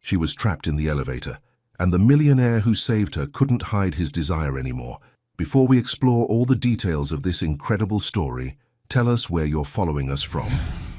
She was trapped in the elevator, and the millionaire who saved her couldn't hide his desire anymore. Before we explore all the details of this incredible story, tell us where you're following us from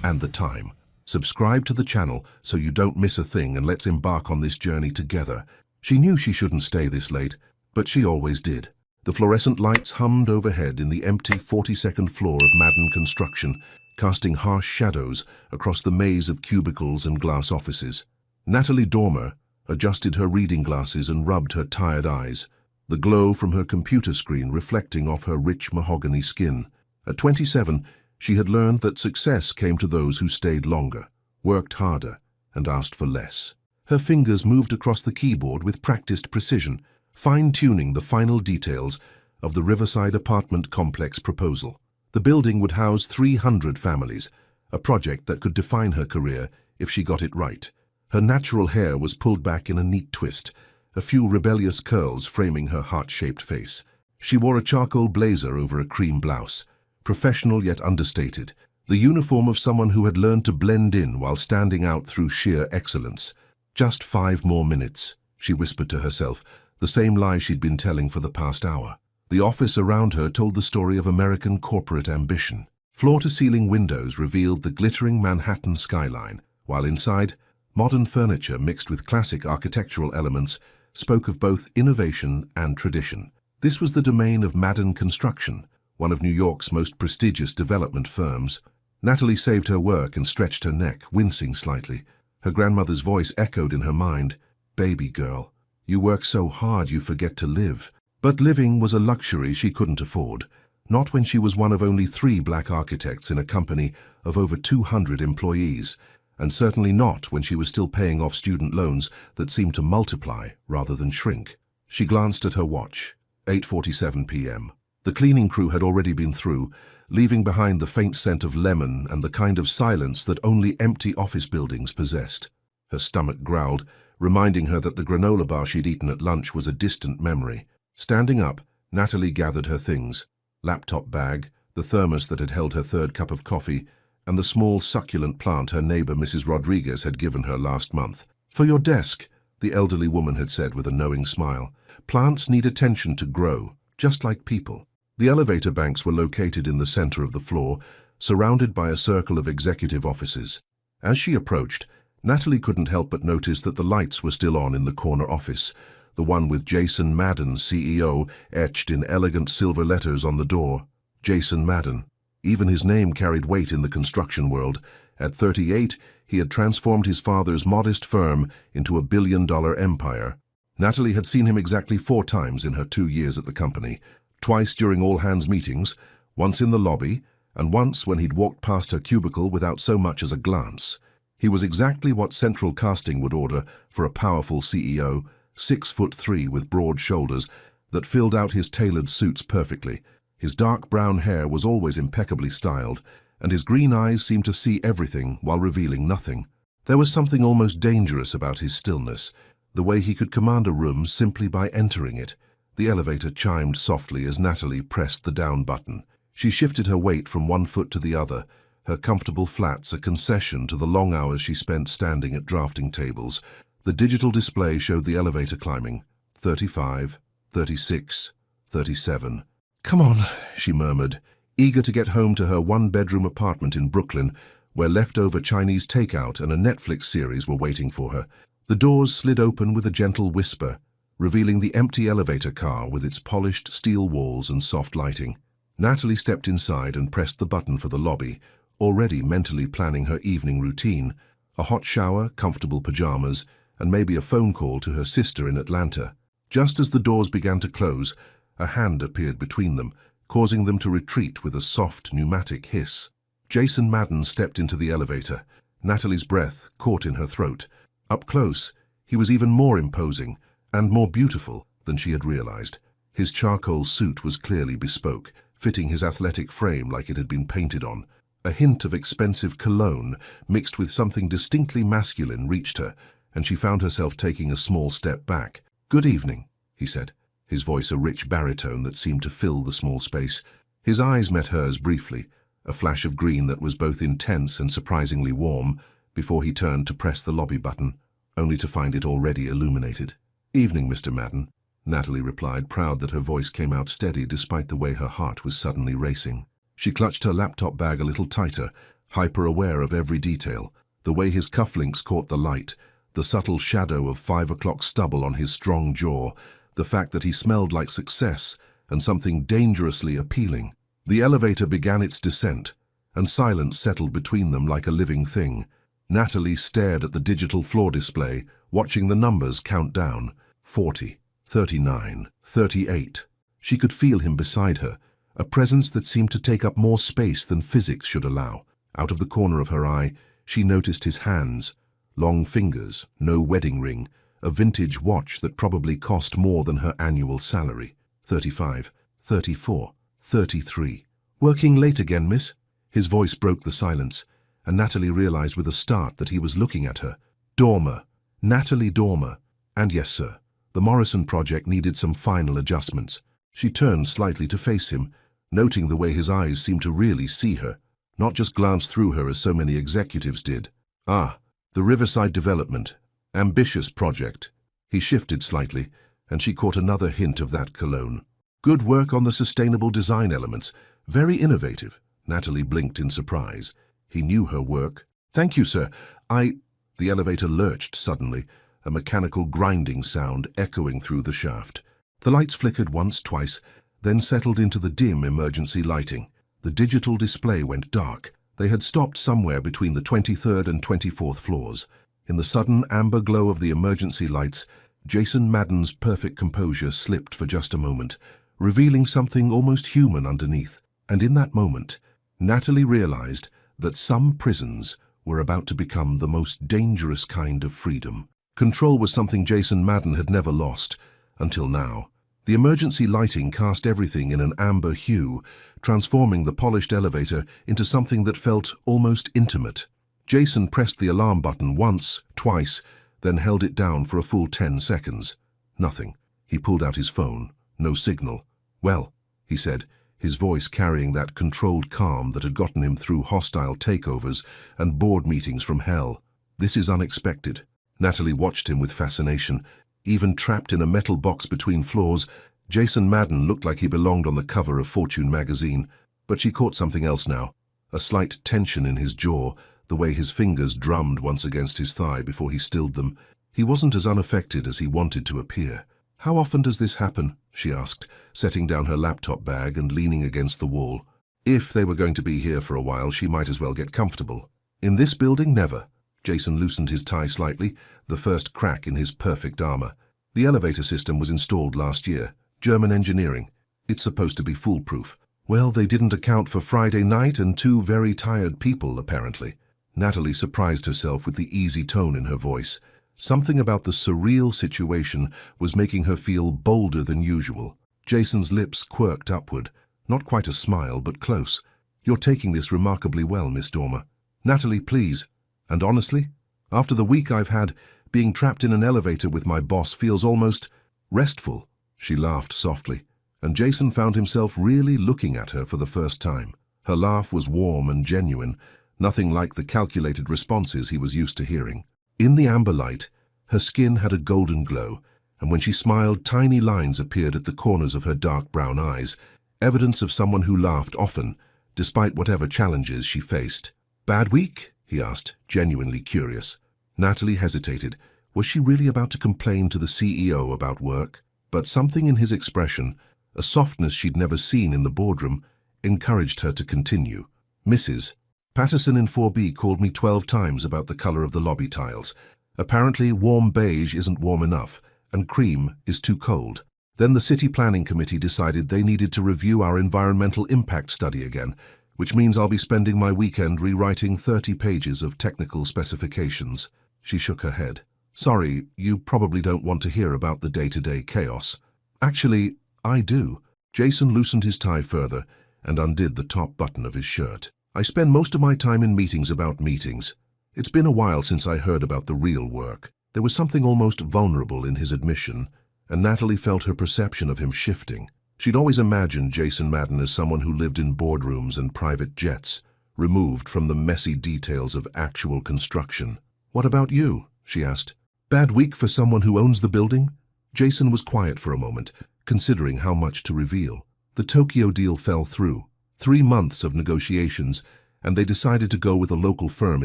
and the time. Subscribe to the channel so you don't miss a thing, and let's embark on this journey together. She knew she shouldn't stay this late, but she always did. The fluorescent lights hummed overhead in the empty 42nd floor of Madden Construction, casting harsh shadows across the maze of cubicles and glass offices. Natalie Dormer adjusted her reading glasses and rubbed her tired eyes, the glow from her computer screen reflecting off her rich mahogany skin. At 27, she had learned that success came to those who stayed longer, worked harder, and asked for less. Her fingers moved across the keyboard with practiced precision, fine-tuning the final details of the Riverside apartment complex proposal. The building would house 300 families, a project that could define her career if she got it right. Her natural hair was pulled back in a neat twist, a few rebellious curls framing her heart-shaped face. She wore a charcoal blazer over a cream blouse, professional yet understated, the uniform of someone who had learned to blend in while standing out through sheer excellence. "Just 5 more minutes," she whispered to herself, the same lie she'd been telling for the past hour. The office around her told the story of American corporate ambition. Floor-to-ceiling windows revealed the glittering Manhattan skyline, while inside, modern furniture mixed with classic architectural elements spoke of both innovation and tradition. This was the domain of Madden Construction, one of New York's most prestigious development firms. Natalie saved her work and stretched her neck, wincing slightly. Her grandmother's voice echoed in her mind, "Baby girl, you work so hard you forget to live." But living was a luxury she couldn't afford, not when she was one of only 3 black architects in a company of over 200 employees, and certainly not when she was still paying off student loans that seemed to multiply rather than shrink. She glanced at her watch, 8:47 p.m. The cleaning crew had already been through, leaving behind the faint scent of lemon and the kind of silence that only empty office buildings possessed. Her stomach growled, reminding her that the granola bar she'd eaten at lunch was a distant memory. Standing up, Natalie gathered her things: laptop bag, the thermos that had held her 3rd cup of coffee, and the small succulent plant her neighbor Mrs. Rodriguez had given her last month. "For your desk," the elderly woman had said with a knowing smile. "Plants need attention to grow, just like people." The elevator banks were located in the center of the floor, surrounded by a circle of executive offices. As she approached, Natalie couldn't help but notice that the lights were still on in the corner office, the one with Jason Madden, CEO, etched in elegant silver letters on the door. Jason Madden. Even his name carried weight in the construction world. At 38, he had transformed his father's modest firm into a billion-dollar empire. Natalie had seen him exactly 4 times in her 2 years at the company. Twice during all-hands meetings, once in the lobby, and once when he'd walked past her cubicle without so much as a glance. He was exactly what central casting would order for a powerful CEO, 6'3" with broad shoulders that filled out his tailored suits perfectly. His dark brown hair was always impeccably styled, and his green eyes seemed to see everything while revealing nothing. There was something almost dangerous about his stillness, the way he could command a room simply by entering it. The elevator chimed softly as Natalie pressed the down button. She shifted her weight from one foot to the other, her comfortable flats a concession to the long hours she spent standing at drafting tables. The digital display showed the elevator climbing. 35, 36, 37. "Come on," she murmured, eager to get home to her 1-bedroom apartment in Brooklyn, where leftover Chinese takeout and a Netflix series were waiting for her. The doors slid open with a gentle whisper, revealing the empty elevator car with its polished steel walls and soft lighting. Natalie stepped inside and pressed the button for the lobby, already mentally planning her evening routine: a hot shower, comfortable pajamas, and maybe a phone call to her sister in Atlanta. Just as the doors began to close, a hand appeared between them, causing them to retreat with a soft pneumatic hiss. Jason Madden stepped into the elevator, Natalie's breath caught in her throat. Up close, he was even more imposing and more beautiful than she had realized. His charcoal suit was clearly bespoke, fitting his athletic frame like it had been painted on. A hint of expensive cologne mixed with something distinctly masculine reached her, and she found herself taking a small step back. "Good evening," he said, his voice a rich baritone that seemed to fill the small space. His eyes met hers briefly, a flash of green that was both intense and surprisingly warm, before he turned to press the lobby button. only to find it already illuminated. "Evening, Mr. Madden," Natalie replied, proud that her voice came out steady despite the way her heart was suddenly racing. She clutched her laptop bag a little tighter, hyper-aware of every detail, the way his cufflinks caught the light, the subtle shadow of 5 o'clock stubble on his strong jaw, the fact that he smelled like success and something dangerously appealing. The elevator began its descent, and silence settled between them like a living thing. Natalie stared at the digital floor display, watching the numbers count down. 40, 39, 38. She could feel him beside her, a presence that seemed to take up more space than physics should allow. Out of the corner of her eye, she noticed his hands, long fingers, no wedding ring, a vintage watch that probably cost more than her annual salary. 35, 34, 33. "Working late again, miss?" His voice broke the silence, and Natalie realized with a start that he was looking at her. Dormer. Natalie Dormer. And yes, sir, the Morrison project needed some final adjustments. She turned slightly to face him, noting the way his eyes seemed to really see her, not just glance through her as so many executives did. "Ah, the Riverside Development. Ambitious project." He shifted slightly, and she caught another hint of that cologne. "Good work on the sustainable design elements. Very innovative." Natalie blinked in surprise. He knew her work. "Thank you, sir. The elevator lurched suddenly, a mechanical grinding sound echoing through the shaft. The lights flickered once, twice, then settled into the dim emergency lighting. The digital display went dark. They had stopped somewhere between the 23rd and 24th floors. In the sudden amber glow of the emergency lights, Jason Madden's perfect composure slipped for just a moment, revealing something almost human underneath. And in that moment, Natalie realized that some prisons were about to become the most dangerous kind of freedom. Control was something Jason Madden had never lost, until now. The emergency lighting cast everything in an amber hue, transforming the polished elevator into something that felt almost intimate. Jason pressed the alarm button once, twice, then held it down for a full 10 seconds. Nothing. He pulled out his phone. No signal. "Well," he said, his voice carrying that controlled calm that had gotten him through hostile takeovers and board meetings from hell. "This is unexpected." Natalie watched him with fascination. Even trapped in a metal box between floors, Jason Madden looked like he belonged on the cover of Fortune magazine. But she caught something else now. A slight tension in his jaw, the way his fingers drummed once against his thigh before he stilled them. He wasn't as unaffected as he wanted to appear. "How often does this happen?" she asked, setting down her laptop bag and leaning against the wall. If they were going to be here for a while, she might as well get comfortable. "In this building, never." Jason loosened his tie slightly, the first crack in his perfect armor. "The elevator system was installed last year. German engineering. It's supposed to be foolproof. Well, they didn't account for Friday night and 2 very tired people, apparently." Natalie surprised herself with the easy tone in her voice. Something about the surreal situation was making her feel bolder than usual. Jason's lips quirked upward. Not quite a smile, but close. "You're taking this remarkably well, Miss Dormer." "Natalie, please. And honestly, after the week I've had, being trapped in an elevator with my boss feels almost restful." She laughed softly, and Jason found himself really looking at her for the first time. Her laugh was warm and genuine, nothing like the calculated responses he was used to hearing. In the amber light, her skin had a golden glow, and when she smiled, tiny lines appeared at the corners of her dark brown eyes, evidence of someone who laughed often, despite whatever challenges she faced. "Bad week?" he asked, genuinely curious. Natalie hesitated. Was she really about to complain to the CEO about work? But something in his expression, a softness she'd never seen in the boardroom, encouraged her to continue. "Mrs. Patterson in 4B called me 12 times about the color of the lobby tiles. Apparently warm beige isn't warm enough, and cream is too cold. Then the City Planning Committee decided they needed to review our environmental impact study again, which means I'll be spending my weekend rewriting 30 pages of technical specifications." She shook her head. "Sorry, you probably don't want to hear about the day-to-day chaos." "Actually, I do." Jason loosened his tie further and undid the top button of his shirt. "I spend most of my time in meetings about meetings. It's been a while since I heard about the real work." There was something almost vulnerable in his admission, and Natalie felt her perception of him shifting. She'd always imagined Jason Madden as someone who lived in boardrooms and private jets, removed from the messy details of actual construction. "What about you?" she asked. Bad week for someone who owns the building? Jason was quiet for a moment, considering how much to reveal. The Tokyo deal fell through. 3 months of negotiations, and they decided to go with a local firm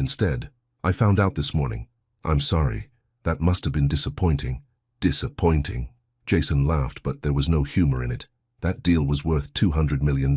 instead. I found out this morning. I'm sorry. That must have been disappointing. Disappointing. Jason laughed, but there was no humor in it. That deal was worth $200 million.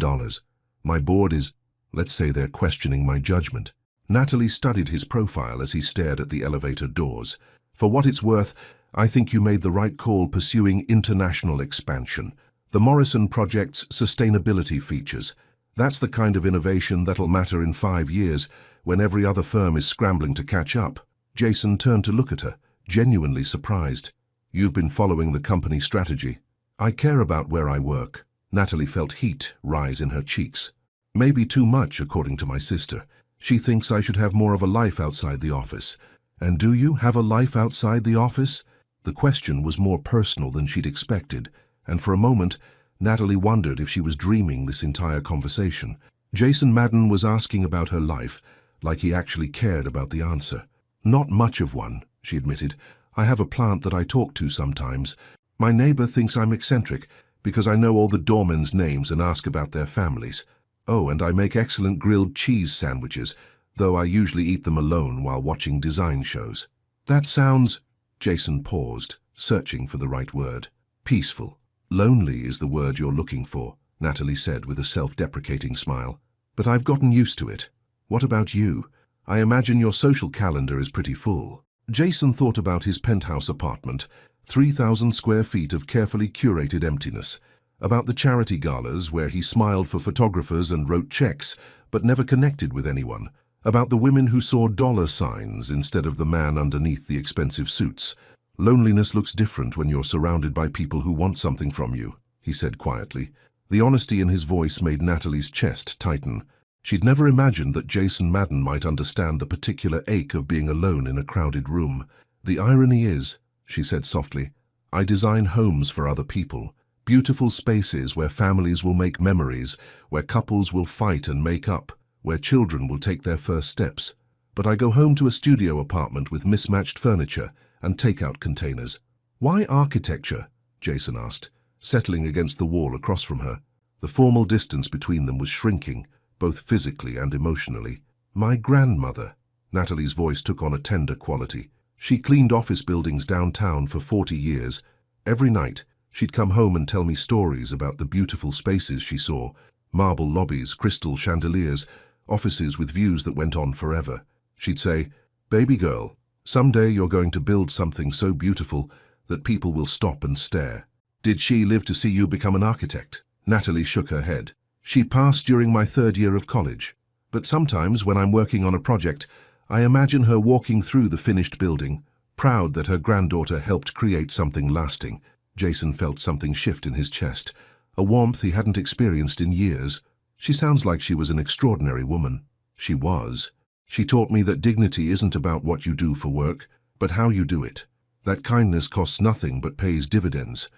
My board is, let's say they're questioning my judgment. Natalie studied his profile as he stared at the elevator doors. For what it's worth, I think you made the right call pursuing international expansion. The Morrison Project's sustainability features. That's the kind of innovation that'll matter in 5 years, when every other firm is scrambling to catch up. Jason turned to look at her, genuinely surprised. You've been following the company strategy. I care about where I work. Natalie felt heat rise in her cheeks. Maybe too much, according to my sister. She thinks I should have more of a life outside the office. And do you have a life outside the office? The question was more personal than she'd expected, and for a moment, Natalie wondered if she was dreaming this entire conversation. Jason Madden was asking about her life, like he actually cared about the answer. Not much of one, she admitted. I have a plant that I talk to sometimes. My neighbor thinks I'm eccentric because I know all the doormen's names and ask about their families. Oh, and I make excellent grilled cheese sandwiches, though I usually eat them alone while watching design shows. That sounds... Jason paused, searching for the right word. Peaceful. Lonely is the word you're looking for, Natalie said with a self-deprecating smile. But I've gotten used to it. What about you? I imagine your social calendar is pretty full. Jason thought about his penthouse apartment, 3,000 square feet of carefully curated emptiness, about the charity galas where he smiled for photographers and wrote checks, but never connected with anyone, about the women who saw dollar signs instead of the man underneath the expensive suits. Loneliness looks different when you're surrounded by people who want something from you, he said quietly. The honesty in his voice made Natalie's chest tighten. She'd never imagined that Jason Madden might understand the particular ache of being alone in a crowded room. The irony is, she said softly, I design homes for other people. Beautiful spaces where families will make memories, where couples will fight and make up, where children will take their first steps. But I go home to a studio apartment with mismatched furniture and take-out containers. Why architecture? Jason asked, settling against the wall across from her. The formal distance between them was shrinking, both physically and emotionally. My grandmother. Natalie's voice took on a tender quality. She cleaned office buildings downtown for 40 years. Every night, she'd come home and tell me stories about the beautiful spaces she saw, marble lobbies, crystal chandeliers, offices with views that went on forever. She'd say, "Baby girl, someday you're going to build something so beautiful that people will stop and stare." Did she live to see you become an architect? Natalie shook her head. She passed during my 3rd year of college. But sometimes when I'm working on a project, I imagine her walking through the finished building, proud that her granddaughter helped create something lasting. Jason felt something shift in his chest, a warmth he hadn't experienced in years. She sounds like she was an extraordinary woman. She was. She taught me that dignity isn't about what you do for work, but how you do it. That kindness costs nothing but pays dividends.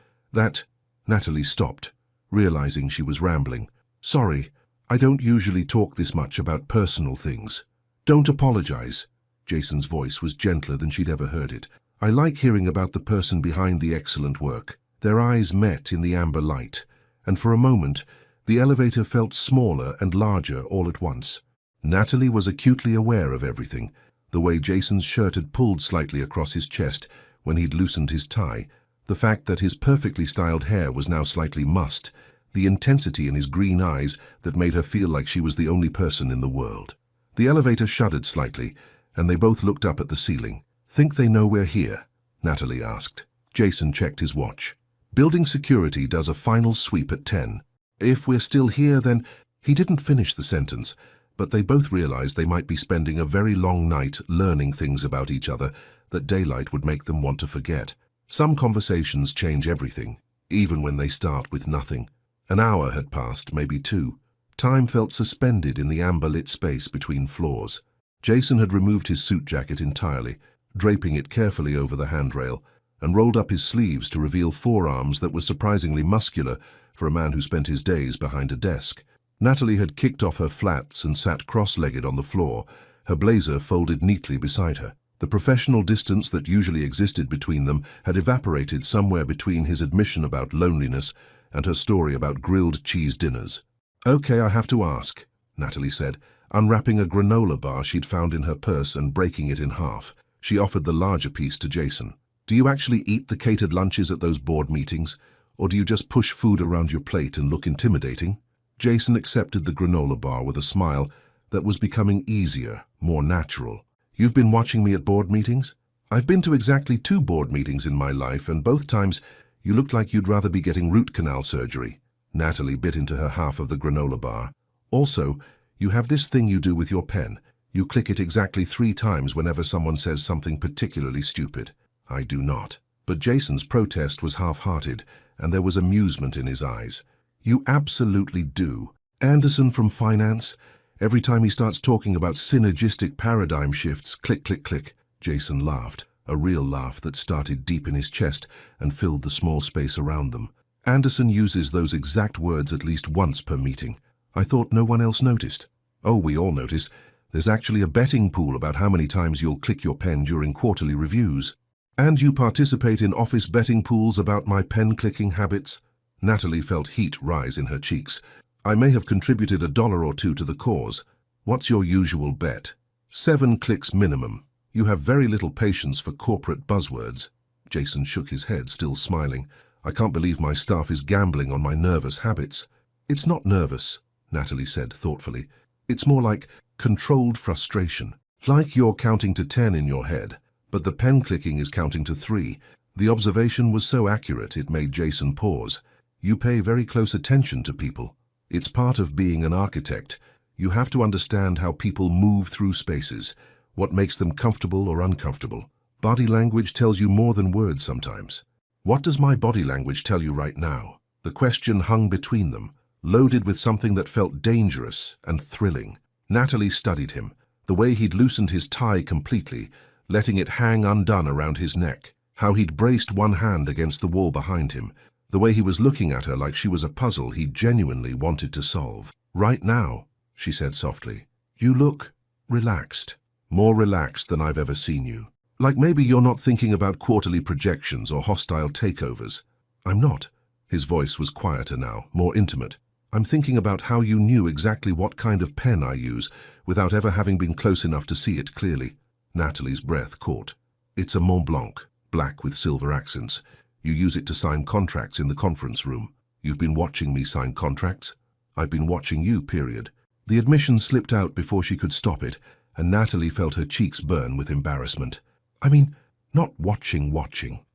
Natalie stopped, realizing she was rambling. Sorry, I don't usually talk this much about personal things. Don't apologize. Jason's voice was gentler than she'd ever heard it. I like hearing about the person behind the excellent work. Their eyes met in the amber light, and for a moment, the elevator felt smaller and larger all at once. Natalie was acutely aware of everything, the way Jason's shirt had pulled slightly across his chest when he'd loosened his tie, the fact that his perfectly styled hair was now slightly mussed, the intensity in his green eyes that made her feel like she was the only person in the world. The elevator shuddered slightly, and they both looked up at the ceiling. Think they know we're here? Natalie asked. Jason checked his watch. Building security does a final sweep at 10. If we're still here, then... He didn't finish the sentence, but they both realized they might be spending a very long night learning things about each other that daylight would make them want to forget. Some conversations change everything, even when they start with nothing. An hour had passed, maybe 2. Time felt suspended in the amber-lit space between floors. Jason had removed his suit jacket entirely, draping it carefully over the handrail, and rolled up his sleeves to reveal forearms that were surprisingly muscular for a man who spent his days behind a desk. Natalie had kicked off her flats and sat cross-legged on the floor, her blazer folded neatly beside her. The professional distance that usually existed between them had evaporated somewhere between his admission about loneliness and her story about grilled cheese dinners. "Okay, I have to ask," Natalie said, unwrapping a granola bar she'd found in her purse and breaking it in half. She offered the larger piece to Jason. "Do you actually eat the catered lunches at those board meetings? Or do you just push food around your plate and look intimidating?" Jason accepted the granola bar with a smile that was becoming easier, more natural. "You've been watching me at board meetings? I've been to exactly 2 board meetings in my life, and both times you looked like you'd rather be getting root canal surgery." Natalie bit into her half of the granola bar. "Also, you have this thing you do with your pen. You click it exactly 3 times whenever someone says something particularly stupid." "I do not." But Jason's protest was half-hearted, and there was amusement in his eyes. "You absolutely do. Anderson from finance? Every time he starts talking about synergistic paradigm shifts, click, click, click." Jason laughed, a real laugh that started deep in his chest and filled the small space around them. "Anderson uses those exact words at least once per meeting. I thought no one else noticed." "Oh, we all notice. There's actually a betting pool about how many times you'll click your pen during quarterly reviews." "And you participate in office betting pools about my pen-clicking habits?" Natalie felt heat rise in her cheeks. "I may have contributed $1 or 2 to the cause. What's your usual bet?" 7 clicks minimum. You have very little patience for corporate buzzwords." Jason shook his head, still smiling. "I can't believe my staff is gambling on my nervous habits." "It's not nervous," Natalie said thoughtfully. "It's more like controlled frustration. Like you're counting to 10 in your head, but the pen clicking is counting to 3. The observation was so accurate it made Jason pause. "You pay very close attention to people. It's part of being an architect. You have to understand how people move through spaces, what makes them comfortable or uncomfortable. Body language tells you more than words sometimes." "What does my body language tell you right now?" The question hung between them, loaded with something that felt dangerous and thrilling. Natalie studied him, the way he'd loosened his tie completely, letting it hang undone around his neck, how he'd braced one hand against the wall behind him, the way he was looking at her like she was a puzzle he genuinely wanted to solve. "Right now," she said softly, "you look relaxed. More relaxed than I've ever seen you. Like maybe you're not thinking about quarterly projections or hostile takeovers." "I'm not." His voice was quieter now, more intimate. "I'm thinking about how you knew exactly what kind of pen I use without ever having been close enough to see it clearly." Natalie's breath caught. "It's a Mont Blanc, black with silver accents. You use it to sign contracts in the conference room. You've been watching me sign contracts?" "I've been watching you, period." The admission slipped out before she could stop it, and Natalie felt her cheeks burn with embarrassment. "I mean, not watching,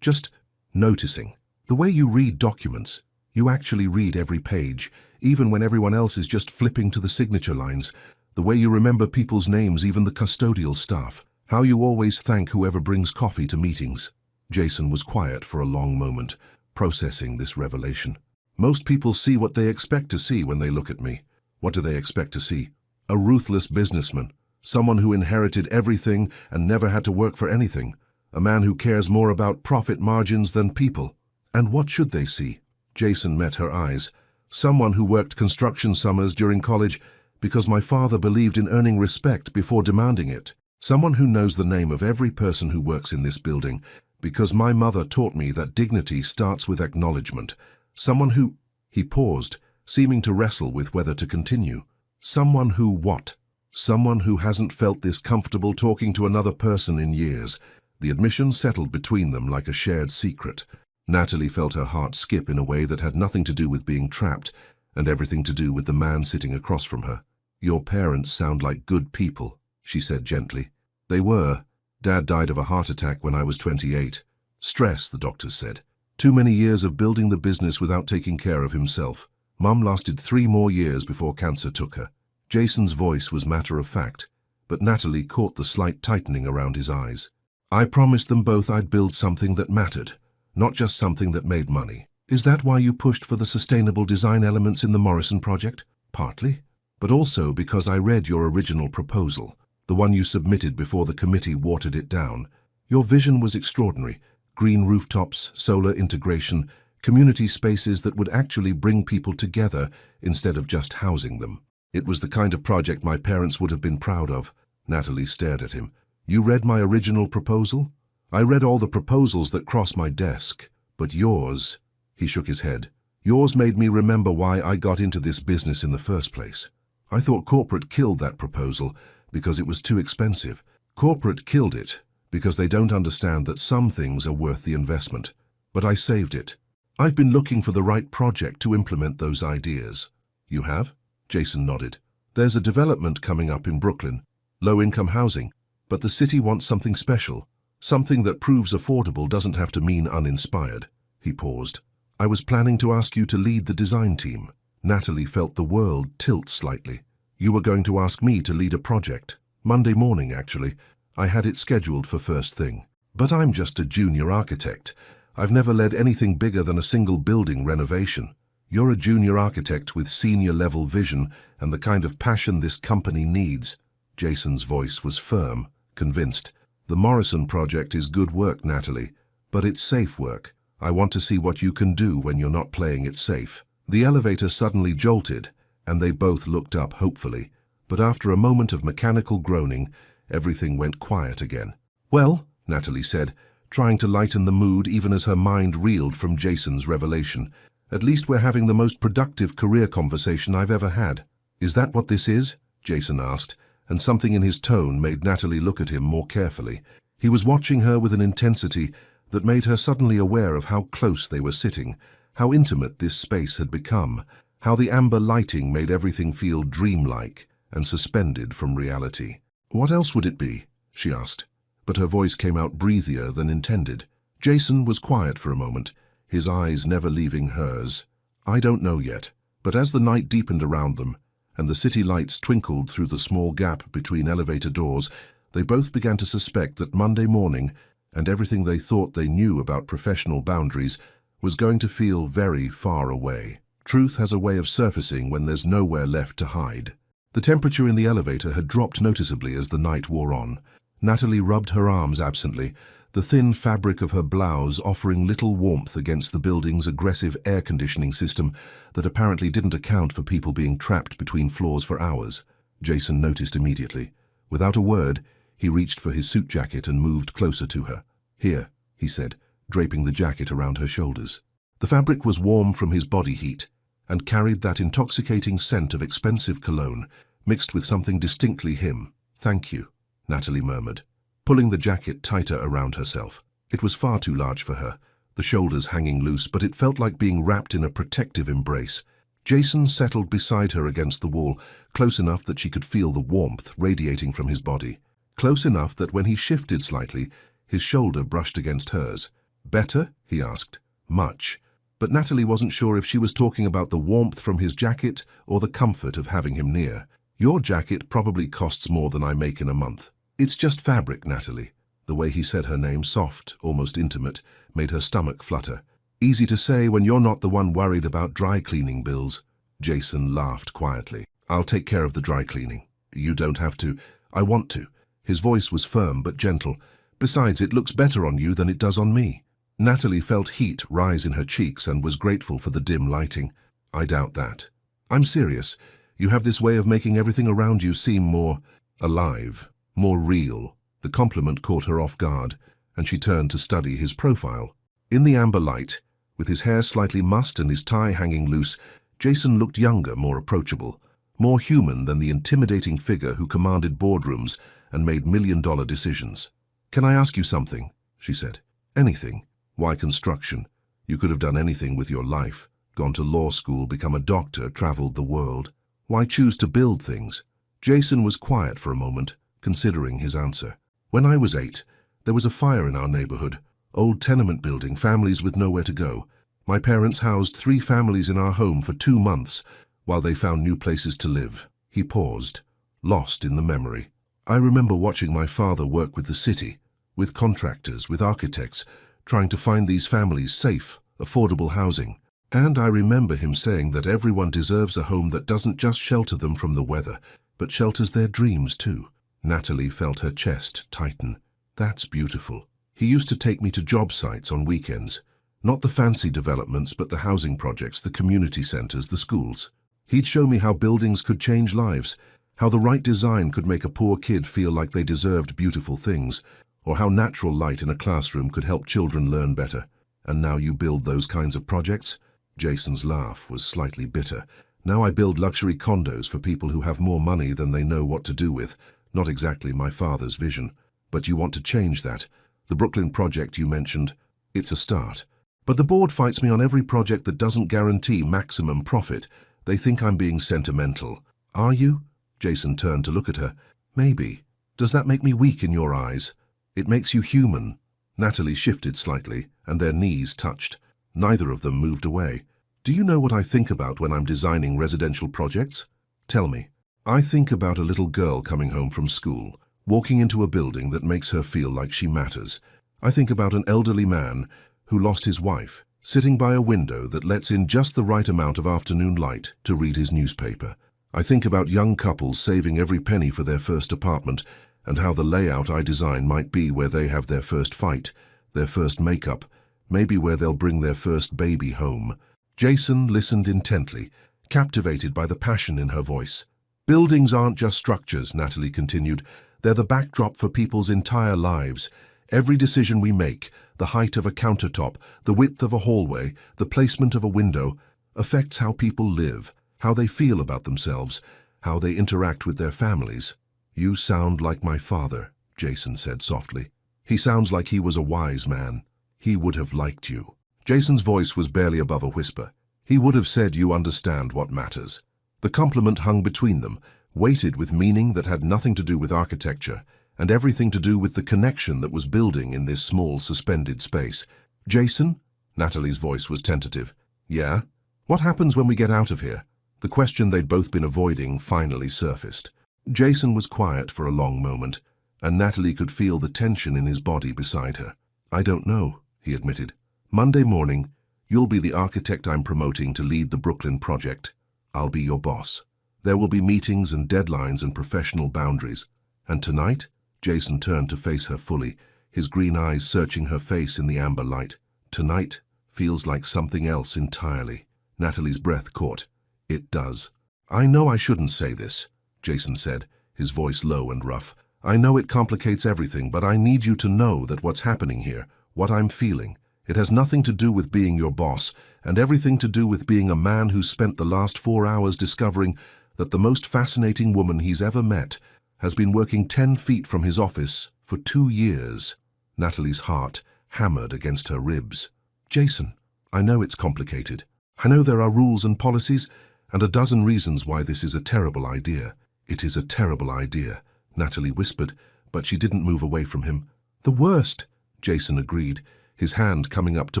just noticing. The way you read documents. You actually read every page, even when everyone else is just flipping to the signature lines. The way you remember people's names, even the custodial staff. How you always thank whoever brings coffee to meetings." Jason was quiet for a long moment, processing this revelation. "Most people see what they expect to see when they look at me." "What do they expect to see?" "A ruthless businessman. Someone who inherited everything and never had to work for anything. A man who cares more about profit margins than people." "And what should they see?" Jason met her eyes. "Someone who worked construction summers during college because my father believed in earning respect before demanding it. Someone who knows the name of every person who works in this building because my mother taught me that dignity starts with acknowledgement. Someone who—" He paused, seeming to wrestle with whether to continue. "Someone who what?" "Someone who hasn't felt this comfortable talking to another person in years." The admission settled between them like a shared secret. Natalie felt her heart skip in a way that had nothing to do with being trapped and everything to do with the man sitting across from her. "Your parents sound like good people," she said gently. "They were. Dad died of a heart attack when I was 28. Stress, the doctors said. Too many years of building the business without taking care of himself. Mum lasted 3 more years before cancer took her." Jason's voice was matter-of-fact, but Natalie caught the slight tightening around his eyes. "I promised them both I'd build something that mattered, not just something that made money." "Is that why you pushed for the sustainable design elements in the Morrison project?" "Partly, but also because I read your original proposal, the one you submitted before the committee watered it down. Your vision was extraordinary. Green rooftops, solar integration, community spaces that would actually bring people together instead of just housing them. It was the kind of project my parents would have been proud of." Natalie stared at him. You read my original proposal? I read all the proposals that crossed my desk, but yours, he shook his head. Yours made me remember why I got into this business in the first place. I thought corporate killed that proposal because it was too expensive. Corporate killed it because they don't understand that some things are worth the investment. But I saved it. I've been looking for the right project to implement those ideas. You have? Jason nodded. There's a development coming up in Brooklyn, low-income housing, but the city wants something special. Something that proves affordable doesn't have to mean uninspired. He paused. I was planning to ask you to lead the design team. Natalie felt the world tilt slightly. You were going to ask me to lead a project. Monday morning, actually. I had it scheduled for first thing. But I'm just a junior architect. I've never led anything bigger than a single building renovation. You're a junior architect with senior-level vision and the kind of passion this company needs. Jason's voice was firm, convinced. The Morrison project is good work, Natalie, but it's safe work. I want to see what you can do when you're not playing it safe. The elevator suddenly jolted, and they both looked up hopefully. But after a moment of mechanical groaning, everything went quiet again. Well, Natalie said, trying to lighten the mood even as her mind reeled from Jason's revelation. At least we're having the most productive career conversation I've ever had. Is that what this is? Jason asked, and something in his tone made Natalie look at him more carefully. He was watching her with an intensity that made her suddenly aware of how close they were sitting, how intimate this space had become, how the amber lighting made everything feel dreamlike and suspended from reality. What else would it be? She asked, but her voice came out breathier than intended. Jason was quiet for a moment, his eyes never leaving hers. I don't know yet, but as the night deepened around them, and the city lights twinkled through the small gap between elevator doors, they both began to suspect that Monday morning, and everything they thought they knew about professional boundaries, was going to feel very far away. Truth has a way of surfacing when there's nowhere left to hide. The temperature in the elevator had dropped noticeably as the night wore on. Natalie rubbed her arms absently, the thin fabric of her blouse offering little warmth against the building's aggressive air conditioning system that apparently didn't account for people being trapped between floors for hours. Jason noticed immediately. Without a word, he reached for his suit jacket and moved closer to her. Here, he said, draping the jacket around her shoulders. The fabric was warm from his body heat and carried that intoxicating scent of expensive cologne, mixed with something distinctly him. Thank you, Natalie murmured, pulling the jacket tighter around herself. It was far too large for her, the shoulders hanging loose, but it felt like being wrapped in a protective embrace. Jason settled beside her against the wall, close enough that she could feel the warmth radiating from his body. Close enough that when he shifted slightly, his shoulder brushed against hers. Better? He asked. Much. But Natalie wasn't sure if she was talking about the warmth from his jacket or the comfort of having him near. Your jacket probably costs more than I make in a month. It's just fabric, Natalie. The way he said her name, soft, almost intimate, made her stomach flutter. Easy to say when you're not the one worried about dry cleaning bills. Jason laughed quietly. I'll take care of the dry cleaning. You don't have to. I want to. His voice was firm but gentle. Besides, it looks better on you than it does on me. Natalie felt heat rise in her cheeks and was grateful for the dim lighting. I doubt that. I'm serious. You have this way of making everything around you seem more alive, more real. The compliment caught her off guard, and she turned to study his profile. In the amber light, with his hair slightly mussed and his tie hanging loose, Jason looked younger, more approachable, more human than the intimidating figure who commanded boardrooms and made million-dollar decisions. Can I ask you something? She said. Anything. Why construction? You could have done anything with your life. Gone to law school, become a doctor, traveled the world. Why choose to build things? Jason was quiet for a moment, considering his answer. When I was 8, there was a fire in our neighborhood. Old tenement building, families with nowhere to go. My parents housed 3 families in our home for 2 months while they found new places to live. He paused, lost in the memory. I remember watching my father work with the city, with contractors, with architects, trying to find these families safe, affordable housing. And I remember him saying that everyone deserves a home that doesn't just shelter them from the weather, but shelters their dreams too. Natalie felt her chest tighten. That's beautiful. He used to take me to job sites on weekends. Not the fancy developments, but the housing projects, the community centers, the schools. He'd show me how buildings could change lives, How the right design could make a poor kid feel like they deserved beautiful things, or how natural light in a classroom could help children learn better. And now you build those kinds of projects? Jason's laugh was slightly bitter. Now I build luxury condos for people who have more money than they know what to do with. Not exactly my father's vision. But you want to change that. The Brooklyn project you mentioned, it's a start. But the board fights me on every project that doesn't guarantee maximum profit. They think I'm being sentimental. Are you? Jason turned to look at her. Maybe. Does that make me weak in your eyes? It makes you human. Natalie shifted slightly, and their knees touched. Neither of them moved away. Do you know what I think about when I'm designing residential projects? Tell me. I think about a little girl coming home from school, walking into a building that makes her feel like she matters. I think about an elderly man who lost his wife, sitting by a window that lets in just the right amount of afternoon light to read his newspaper. I think about young couples saving every penny for their first apartment, and how the layout I design might be where they have their first fight, their first makeup, maybe where they'll bring their first baby home. Jason listened intently, captivated by the passion in her voice. Buildings aren't just structures, Natalie continued. They're the backdrop for people's entire lives. Every decision we make, the height of a countertop, the width of a hallway, the placement of a window, affects how people live, how they feel about themselves, how they interact with their families. You sound like my father, Jason said softly. He sounds like he was a wise man. He would have liked you. Jason's voice was barely above a whisper. He would have said you understand what matters. The compliment hung between them, weighted with meaning that had nothing to do with architecture, and everything to do with the connection that was building in this small, suspended space. Jason? Natalie's voice was tentative. Yeah? What happens when we get out of here? The question they'd both been avoiding finally surfaced. Jason was quiet for a long moment, and Natalie could feel the tension in his body beside her. I don't know, he admitted. Monday morning, you'll be the architect I'm promoting to lead the Brooklyn project. I'll be your boss. There will be meetings and deadlines and professional boundaries. And tonight? Jason turned to face her fully, his green eyes searching her face in the amber light. Tonight feels like something else entirely. Natalie's breath caught. It does. I know I shouldn't say this, Jason said, his voice low and rough. I know it complicates everything, but I need you to know that what's happening here, what I'm feeling, it has nothing to do with being your boss, and everything to do with being a man who spent the last 4 hours discovering that the most fascinating woman he's ever met has been working 10 feet from his office for 2 years. Natalie's heart hammered against her ribs. Jason, I know it's complicated. I know there are rules and policies, and a dozen reasons why this is a terrible idea. It is a terrible idea, Natalie whispered, but she didn't move away from him. The worst, Jason agreed, his hand coming up to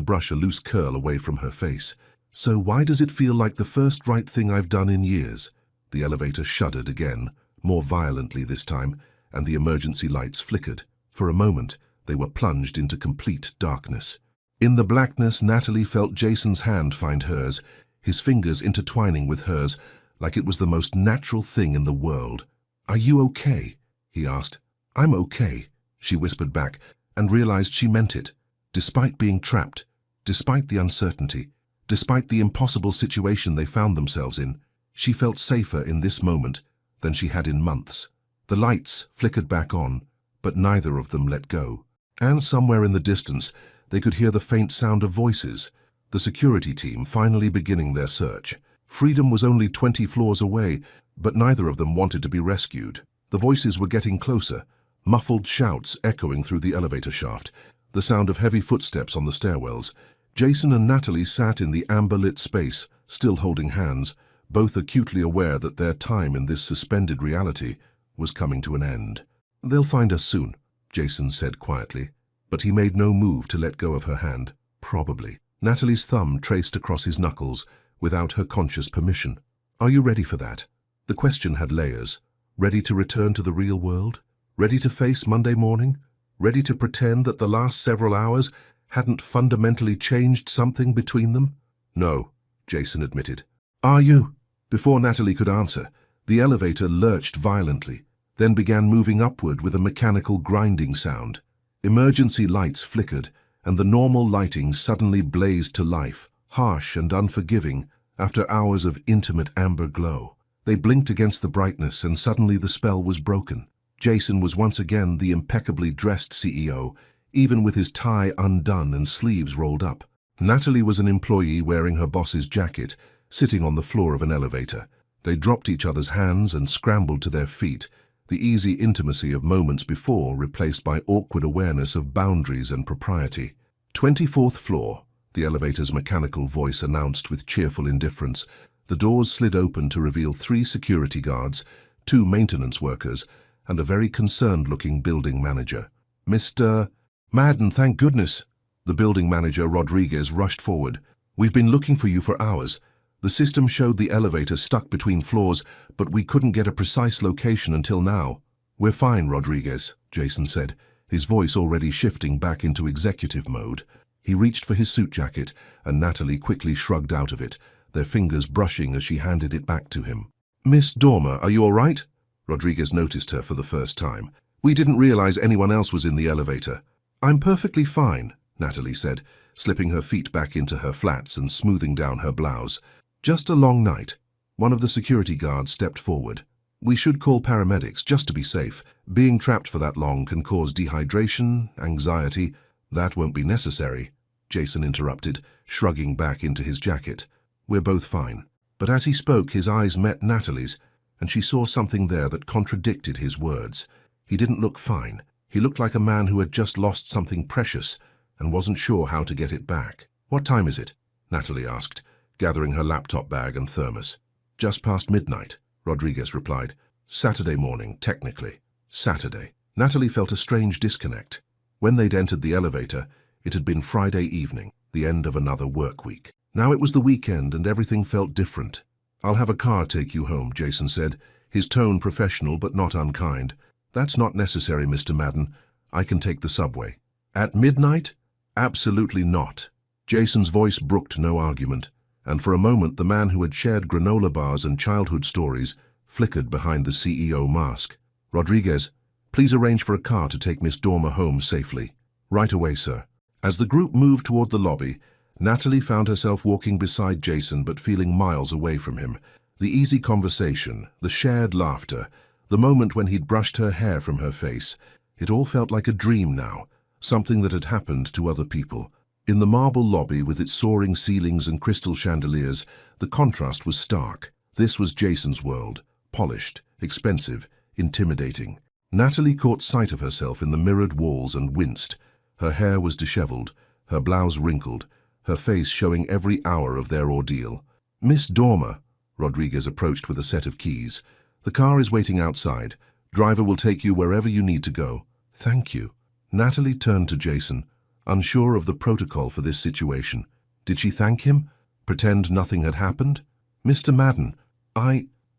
brush a loose curl away from her face. So why does it feel like the first right thing I've done in years? The elevator shuddered again, more violently this time, and the emergency lights flickered. For a moment, they were plunged into complete darkness. In the blackness, Natalie felt Jason's hand find hers, his fingers intertwining with hers, like it was the most natural thing in the world. Are you okay? He asked. I'm okay, she whispered back, and realized she meant it. Despite being trapped, despite the uncertainty, despite the impossible situation they found themselves in, she felt safer in this moment than she had in months. The lights flickered back on, but neither of them let go. And somewhere in the distance, they could hear the faint sound of voices, the security team finally beginning their search. Freedom was only 20 floors away, but neither of them wanted to be rescued. The voices were getting closer, muffled shouts echoing through the elevator shaft, the sound of heavy footsteps on the stairwells. Jason and Natalie sat in the amber-lit space, still holding hands, both acutely aware that their time in this suspended reality was coming to an end. They'll find us soon, Jason said quietly, but he made no move to let go of her hand. Probably. Natalie's thumb traced across his knuckles without her conscious permission. Are you ready for that? The question had layers. Ready to return to the real world? Ready to face Monday morning? Ready to pretend that the last several hours hadn't fundamentally changed something between them? No, Jason admitted. Are you? Before Natalie could answer, the elevator lurched violently, then began moving upward with a mechanical grinding sound. Emergency lights flickered, and the normal lighting suddenly blazed to life, harsh and unforgiving after hours of intimate amber glow. They blinked against the brightness, and suddenly the spell was broken. Jason was once again the impeccably dressed CEO, even with his tie undone and sleeves rolled up. Natalie was an employee wearing her boss's jacket, sitting on the floor of an elevator. They dropped each other's hands and scrambled to their feet, the easy intimacy of moments before replaced by awkward awareness of boundaries and propriety. 24th floor, the elevator's mechanical voice announced with cheerful indifference. The doors slid open to reveal 3 security guards, 2 maintenance workers, and a very concerned-looking building manager. "Mr. Madden, thank goodness!" The building manager, Rodriguez, rushed forward. "We've been looking for you for hours. The system showed the elevator stuck between floors, but we couldn't get a precise location until now." "We're fine, Rodriguez," Jason said, his voice already shifting back into executive mode. He reached for his suit jacket, and Natalie quickly shrugged out of it, their fingers brushing as she handed it back to him. "Miss Dormer, are you all right?" Rodriguez noticed her for the first time. "We didn't realize anyone else was in the elevator." "I'm perfectly fine," Natalie said, slipping her feet back into her flats and smoothing down her blouse. "Just a long night." One of the security guards stepped forward. "We should call paramedics just to be safe. Being trapped for that long can cause dehydration, anxiety." "That won't be necessary," Jason interrupted, shrugging back into his jacket. "We're both fine." But as he spoke, his eyes met Natalie's, and she saw something there that contradicted his words. He didn't look fine. He looked like a man who had just lost something precious and wasn't sure how to get it back. "What time is it?" Natalie asked, gathering her laptop bag and thermos. "Just past midnight," Rodriguez replied. "Saturday morning, technically." Saturday. Natalie felt a strange disconnect. When they'd entered the elevator, it had been Friday evening, the end of another work week. Now it was the weekend and everything felt different. "I'll have a car take you home," Jason said, his tone professional but not unkind. "That's not necessary, Mr. Madden. I can take the subway." "At midnight?" "Absolutely not." Jason's voice brooked no argument, and for a moment the man who had shared granola bars and childhood stories flickered behind the CEO mask. "Rodriguez, please arrange for a car to take Miss Dormer home safely." "Right away, sir." As the group moved toward the lobby, Natalie found herself walking beside Jason but feeling miles away from him. The easy conversation, the shared laughter, the moment when he'd brushed her hair from her face, it all felt like a dream now, something that had happened to other people. In the marble lobby with its soaring ceilings and crystal chandeliers, the contrast was stark. This was Jason's world, polished, expensive, intimidating. Natalie caught sight of herself in the mirrored walls and winced. Her hair was disheveled, her blouse wrinkled, her face showing every hour of their ordeal. "Miss Dormer," Rodriguez approached with a set of keys. "The car is waiting outside. Driver will take you wherever you need to go." "Thank you." Natalie turned to Jason, unsure of the protocol for this situation. Did she thank him? Pretend nothing had happened? "Mr. Madden,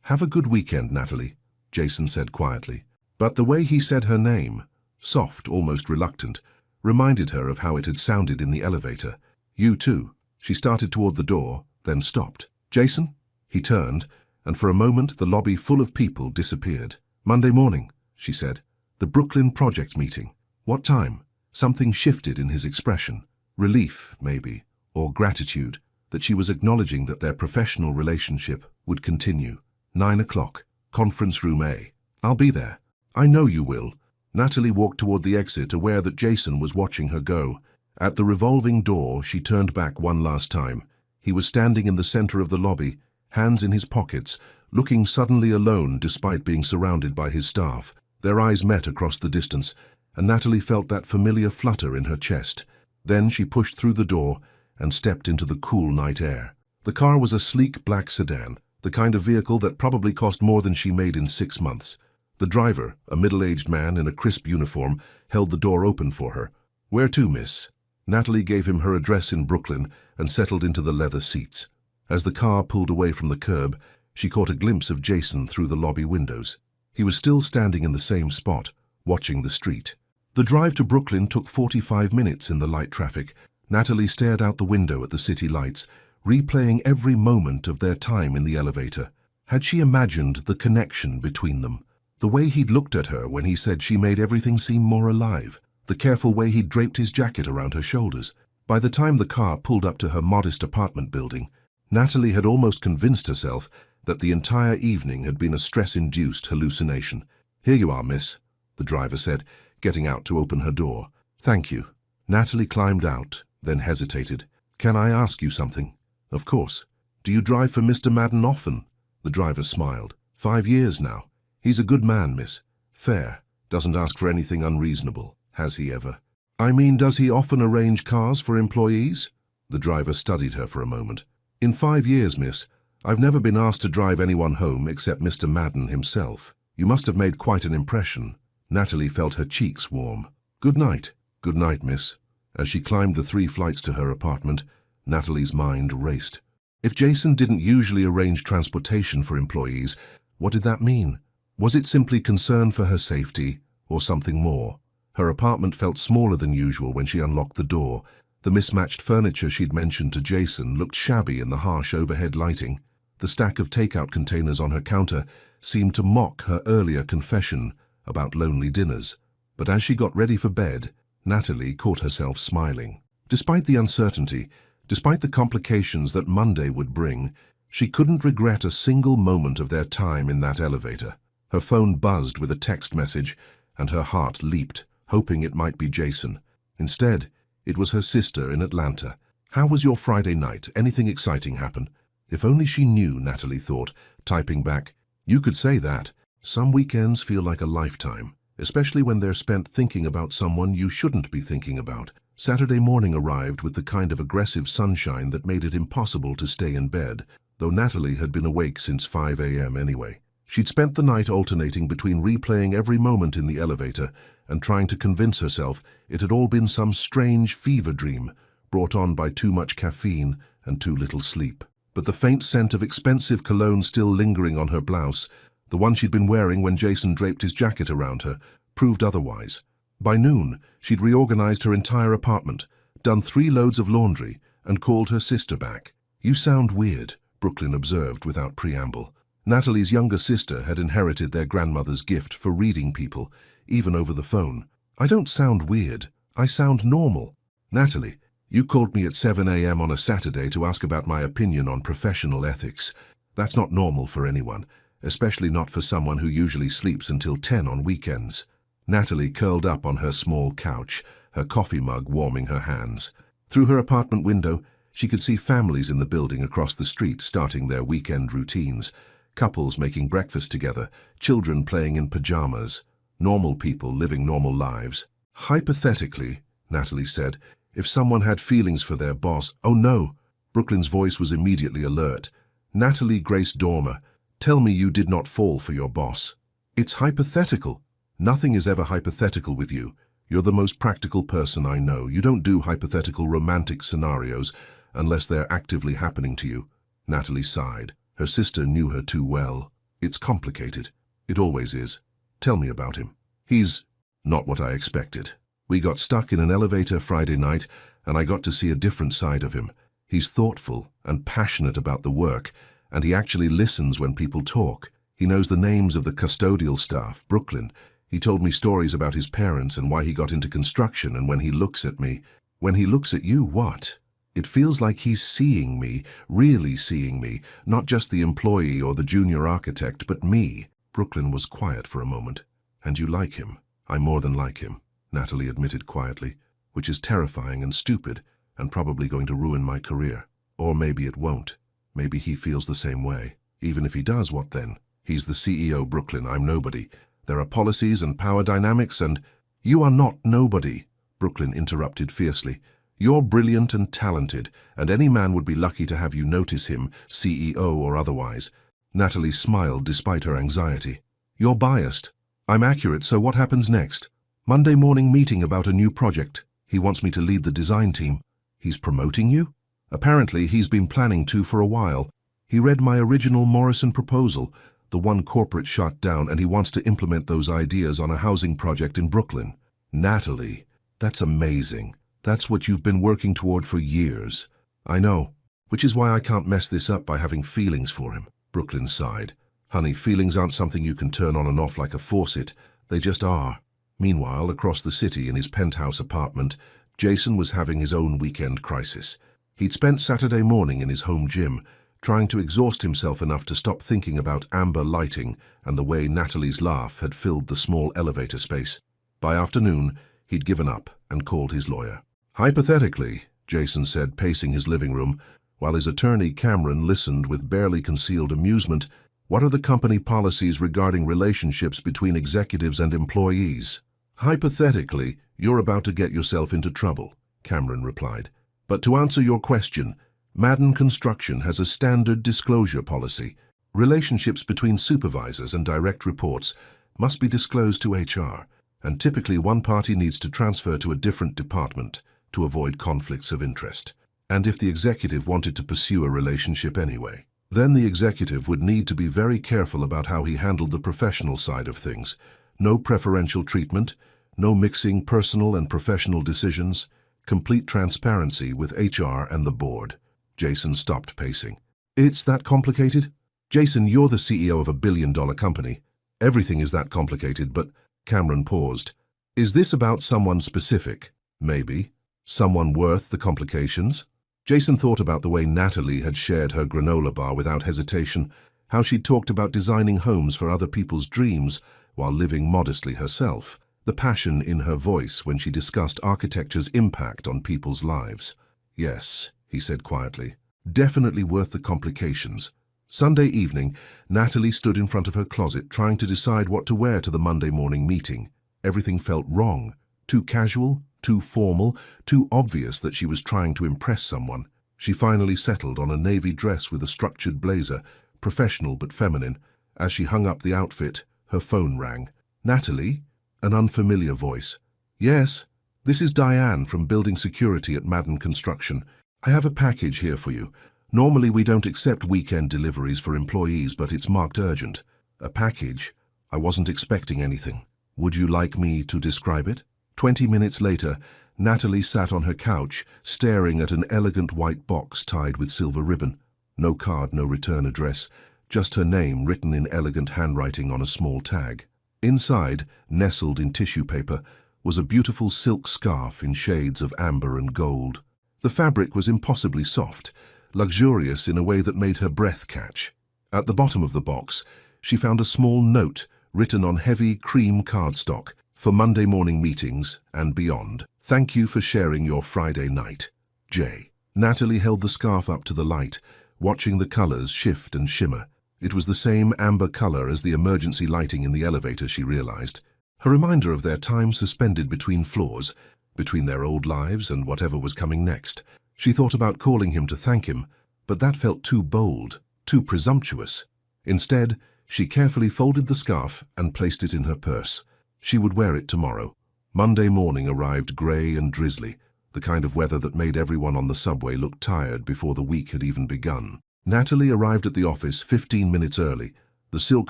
have a good weekend, Natalie," Jason said quietly. But the way he said her name, soft, almost reluctant, reminded her of how it had sounded in the elevator. "You too." She started toward the door, then stopped. "Jason?" He turned, and for a moment the lobby full of people disappeared. "Monday morning," she said. "The Brooklyn project meeting." "What time?" Something shifted in his expression. Relief, maybe, or gratitude, that she was acknowledging that their professional relationship would continue. 9 o'clock, conference room A. "I'll be there." "I know you will." Natalie walked toward the exit, aware that Jason was watching her go. At the revolving door, she turned back one last time. He was standing in the center of the lobby, hands in his pockets, looking suddenly alone despite being surrounded by his staff. Their eyes met across the distance, and Natalie felt that familiar flutter in her chest. Then she pushed through the door and stepped into the cool night air. The car was a sleek black sedan, the kind of vehicle that probably cost more than she made in 6 months. The driver, a middle-aged man in a crisp uniform, held the door open for her. "Where to, miss?" Natalie gave him her address in Brooklyn and settled into the leather seats. As the car pulled away from the curb, she caught a glimpse of Jason through the lobby windows. He was still standing in the same spot, watching the street. The drive to Brooklyn took 45 minutes in the light traffic. Natalie stared out the window at the city lights, replaying every moment of their time in the elevator. Had she imagined the connection between them? The way he'd looked at her when he said she made everything seem more alive. The careful way he'd draped his jacket around her shoulders. By the time the car pulled up to her modest apartment building, Natalie had almost convinced herself that the entire evening had been a stress-induced hallucination. "Here you are, miss," the driver said, getting out to open her door. "Thank you." Natalie climbed out, then hesitated. "Can I ask you something?" "Of course." "Do you drive for Mr. Madden often?" The driver smiled. 5 years now. He's a good man, miss. Fair. Doesn't ask for anything unreasonable. Has he ever? I mean, does he often arrange cars for employees?" The driver studied her for a moment. "In 5 years, miss, I've never been asked to drive anyone home except Mr. Madden himself. You must have made quite an impression." Natalie felt her cheeks warm. "Good night." "Good night, miss." As she climbed the 3 flights to her apartment, Natalie's mind raced. If Jason didn't usually arrange transportation for employees, what did that mean? Was it simply concern for her safety, or something more? Her apartment felt smaller than usual when she unlocked the door. The mismatched furniture she'd mentioned to Jason looked shabby in the harsh overhead lighting. The stack of takeout containers on her counter seemed to mock her earlier confession about lonely dinners. But as she got ready for bed, Natalie caught herself smiling. Despite the uncertainty, despite the complications that Monday would bring, she couldn't regret a single moment of their time in that elevator. Her phone buzzed with a text message, and her heart leaped, hoping it might be Jason. Instead, it was her sister in Atlanta. "How was your Friday night? Anything exciting happen?" If only she knew, Natalie thought, typing back. "You could say that. Some weekends feel like a lifetime, especially when they're spent thinking about someone you shouldn't be thinking about." Saturday morning arrived with the kind of aggressive sunshine that made it impossible to stay in bed, though Natalie had been awake since 5 a.m. anyway. She'd spent the night alternating between replaying every moment in the elevator and trying to convince herself it had all been some strange fever dream brought on by too much caffeine and too little sleep. But the faint scent of expensive cologne still lingering on her blouse, the one she'd been wearing when Jason draped his jacket around her, proved otherwise. By noon, she'd reorganized her entire apartment, done 3 loads of laundry, and called her sister back. "You sound weird," Brooklyn observed without preamble. Natalie's younger sister had inherited their grandmother's gift for reading people, even over the phone. "I don't sound weird. I sound normal." "Natalie, you called me at 7 a.m. on a Saturday to ask about my opinion on professional ethics. That's not normal for anyone, especially not for someone who usually sleeps until 10 on weekends." Natalie curled up on her small couch, her coffee mug warming her hands. Through her apartment window, she could see families in the building across the street starting their weekend routines. Couples making breakfast together, children playing in pajamas, normal people living normal lives. "Hypothetically," Natalie said, "if someone had feelings for their boss—" "Oh no!" Brooklyn's voice was immediately alert. "Natalie Grace Dormer, tell me you did not fall for your boss." "It's hypothetical." "Nothing is ever hypothetical with you. You're the most practical person I know. You don't do hypothetical romantic scenarios unless they're actively happening to you." Natalie sighed. Her sister knew her too well. "It's complicated. It always is. Tell me about him." "He's not what I expected. We got stuck in an elevator Friday night, and I got to see a different side of him. He's thoughtful and passionate about the work, and he actually listens when people talk. He knows the names of the custodial staff, Brooklyn. He told me stories about his parents and why he got into construction, and when he looks at me—" "When he looks at you, what?" "It feels like he's seeing me, really seeing me, not just the employee or the junior architect, but me." Brooklyn was quiet for a moment. "And you like him?" "I more than like him," Natalie admitted quietly, "which is terrifying and stupid, and probably going to ruin my career. Or maybe it won't. Maybe he feels the same way. Even if he does, what then? He's the CEO, Brooklyn. I'm nobody. There are policies and power dynamics and—" "You are not nobody," Brooklyn interrupted fiercely. "You're brilliant and talented, and any man would be lucky to have you notice him, CEO or otherwise." Natalie smiled despite her anxiety. "You're biased. I'm accurate, so what happens next?" "Monday morning meeting about a new project. He wants me to lead the design team." "He's promoting you?" "Apparently he's been planning to for a while. He read my original Morrison proposal, the one corporate shot down, and he wants to implement those ideas on a housing project in Brooklyn." "Natalie, that's amazing. That's what you've been working toward for years." "I know, which is why I can't mess this up by having feelings for him." Brooklyn sighed. "Honey, feelings aren't something you can turn on and off like a faucet. They just are." Meanwhile, across the city in his penthouse apartment, Jason was having his own weekend crisis. He'd spent Saturday morning in his home gym, trying to exhaust himself enough to stop thinking about amber lighting and the way Natalie's laugh had filled the small elevator space. By afternoon, he'd given up and called his lawyer. Hypothetically, Jason said, pacing his living room, while his attorney Cameron listened with barely concealed amusement, what are the company policies regarding relationships between executives and employees? Hypothetically, you're about to get yourself into trouble, Cameron replied. But to answer your question, Madden Construction has a standard disclosure policy. Relationships between supervisors and direct reports must be disclosed to HR, and typically one party needs to transfer to a different department to avoid conflicts of interest. And if the executive wanted to pursue a relationship anyway, then the executive would need to be very careful about how he handled the professional side of things. No preferential treatment, no mixing personal and professional decisions, complete transparency with HR and the board. Jason stopped pacing. It's that complicated? Jason, you're the CEO of a billion-dollar company. Everything is that complicated, but Cameron paused. Is this about someone specific? Maybe. Someone worth the complications? Jason thought about the way Natalie had shared her granola bar without hesitation, how she'd talked about designing homes for other people's dreams while living modestly herself, the passion in her voice when she discussed architecture's impact on people's lives. Yes, he said quietly, definitely worth the complications. Sunday evening, Natalie stood in front of her closet trying to decide what to wear to the Monday morning meeting. Everything felt wrong, too casual, too formal, too obvious that she was trying to impress someone. She finally settled on a navy dress with a structured blazer, professional but feminine. As she hung up the outfit, her phone rang. Natalie? An unfamiliar voice. Yes, this is Diane from Building Security at Madden Construction. I have a package here for you. Normally we don't accept weekend deliveries for employees, but it's marked urgent. A package? I wasn't expecting anything. Would you like me to describe it? 20 minutes later, Natalie sat on her couch, staring at an elegant white box tied with silver ribbon. No card, no return address, just her name written in elegant handwriting on a small tag. Inside, nestled in tissue paper, was a beautiful silk scarf in shades of amber and gold. The fabric was impossibly soft, luxurious in a way that made her breath catch. At the bottom of the box, she found a small note written on heavy cream cardstock. For Monday morning meetings and beyond. Thank you for sharing your Friday night. J. Natalie held the scarf up to the light, watching the colors shift and shimmer. It was the same amber color as the emergency lighting in the elevator, she realized. A reminder of their time suspended between floors, between their old lives and whatever was coming next. She thought about calling him to thank him, but that felt too bold, too presumptuous. Instead, she carefully folded the scarf and placed it in her purse. She would wear it tomorrow. Monday morning arrived grey and drizzly, the kind of weather that made everyone on the subway look tired before the week had even begun. Natalie arrived at the office 15 minutes early, the silk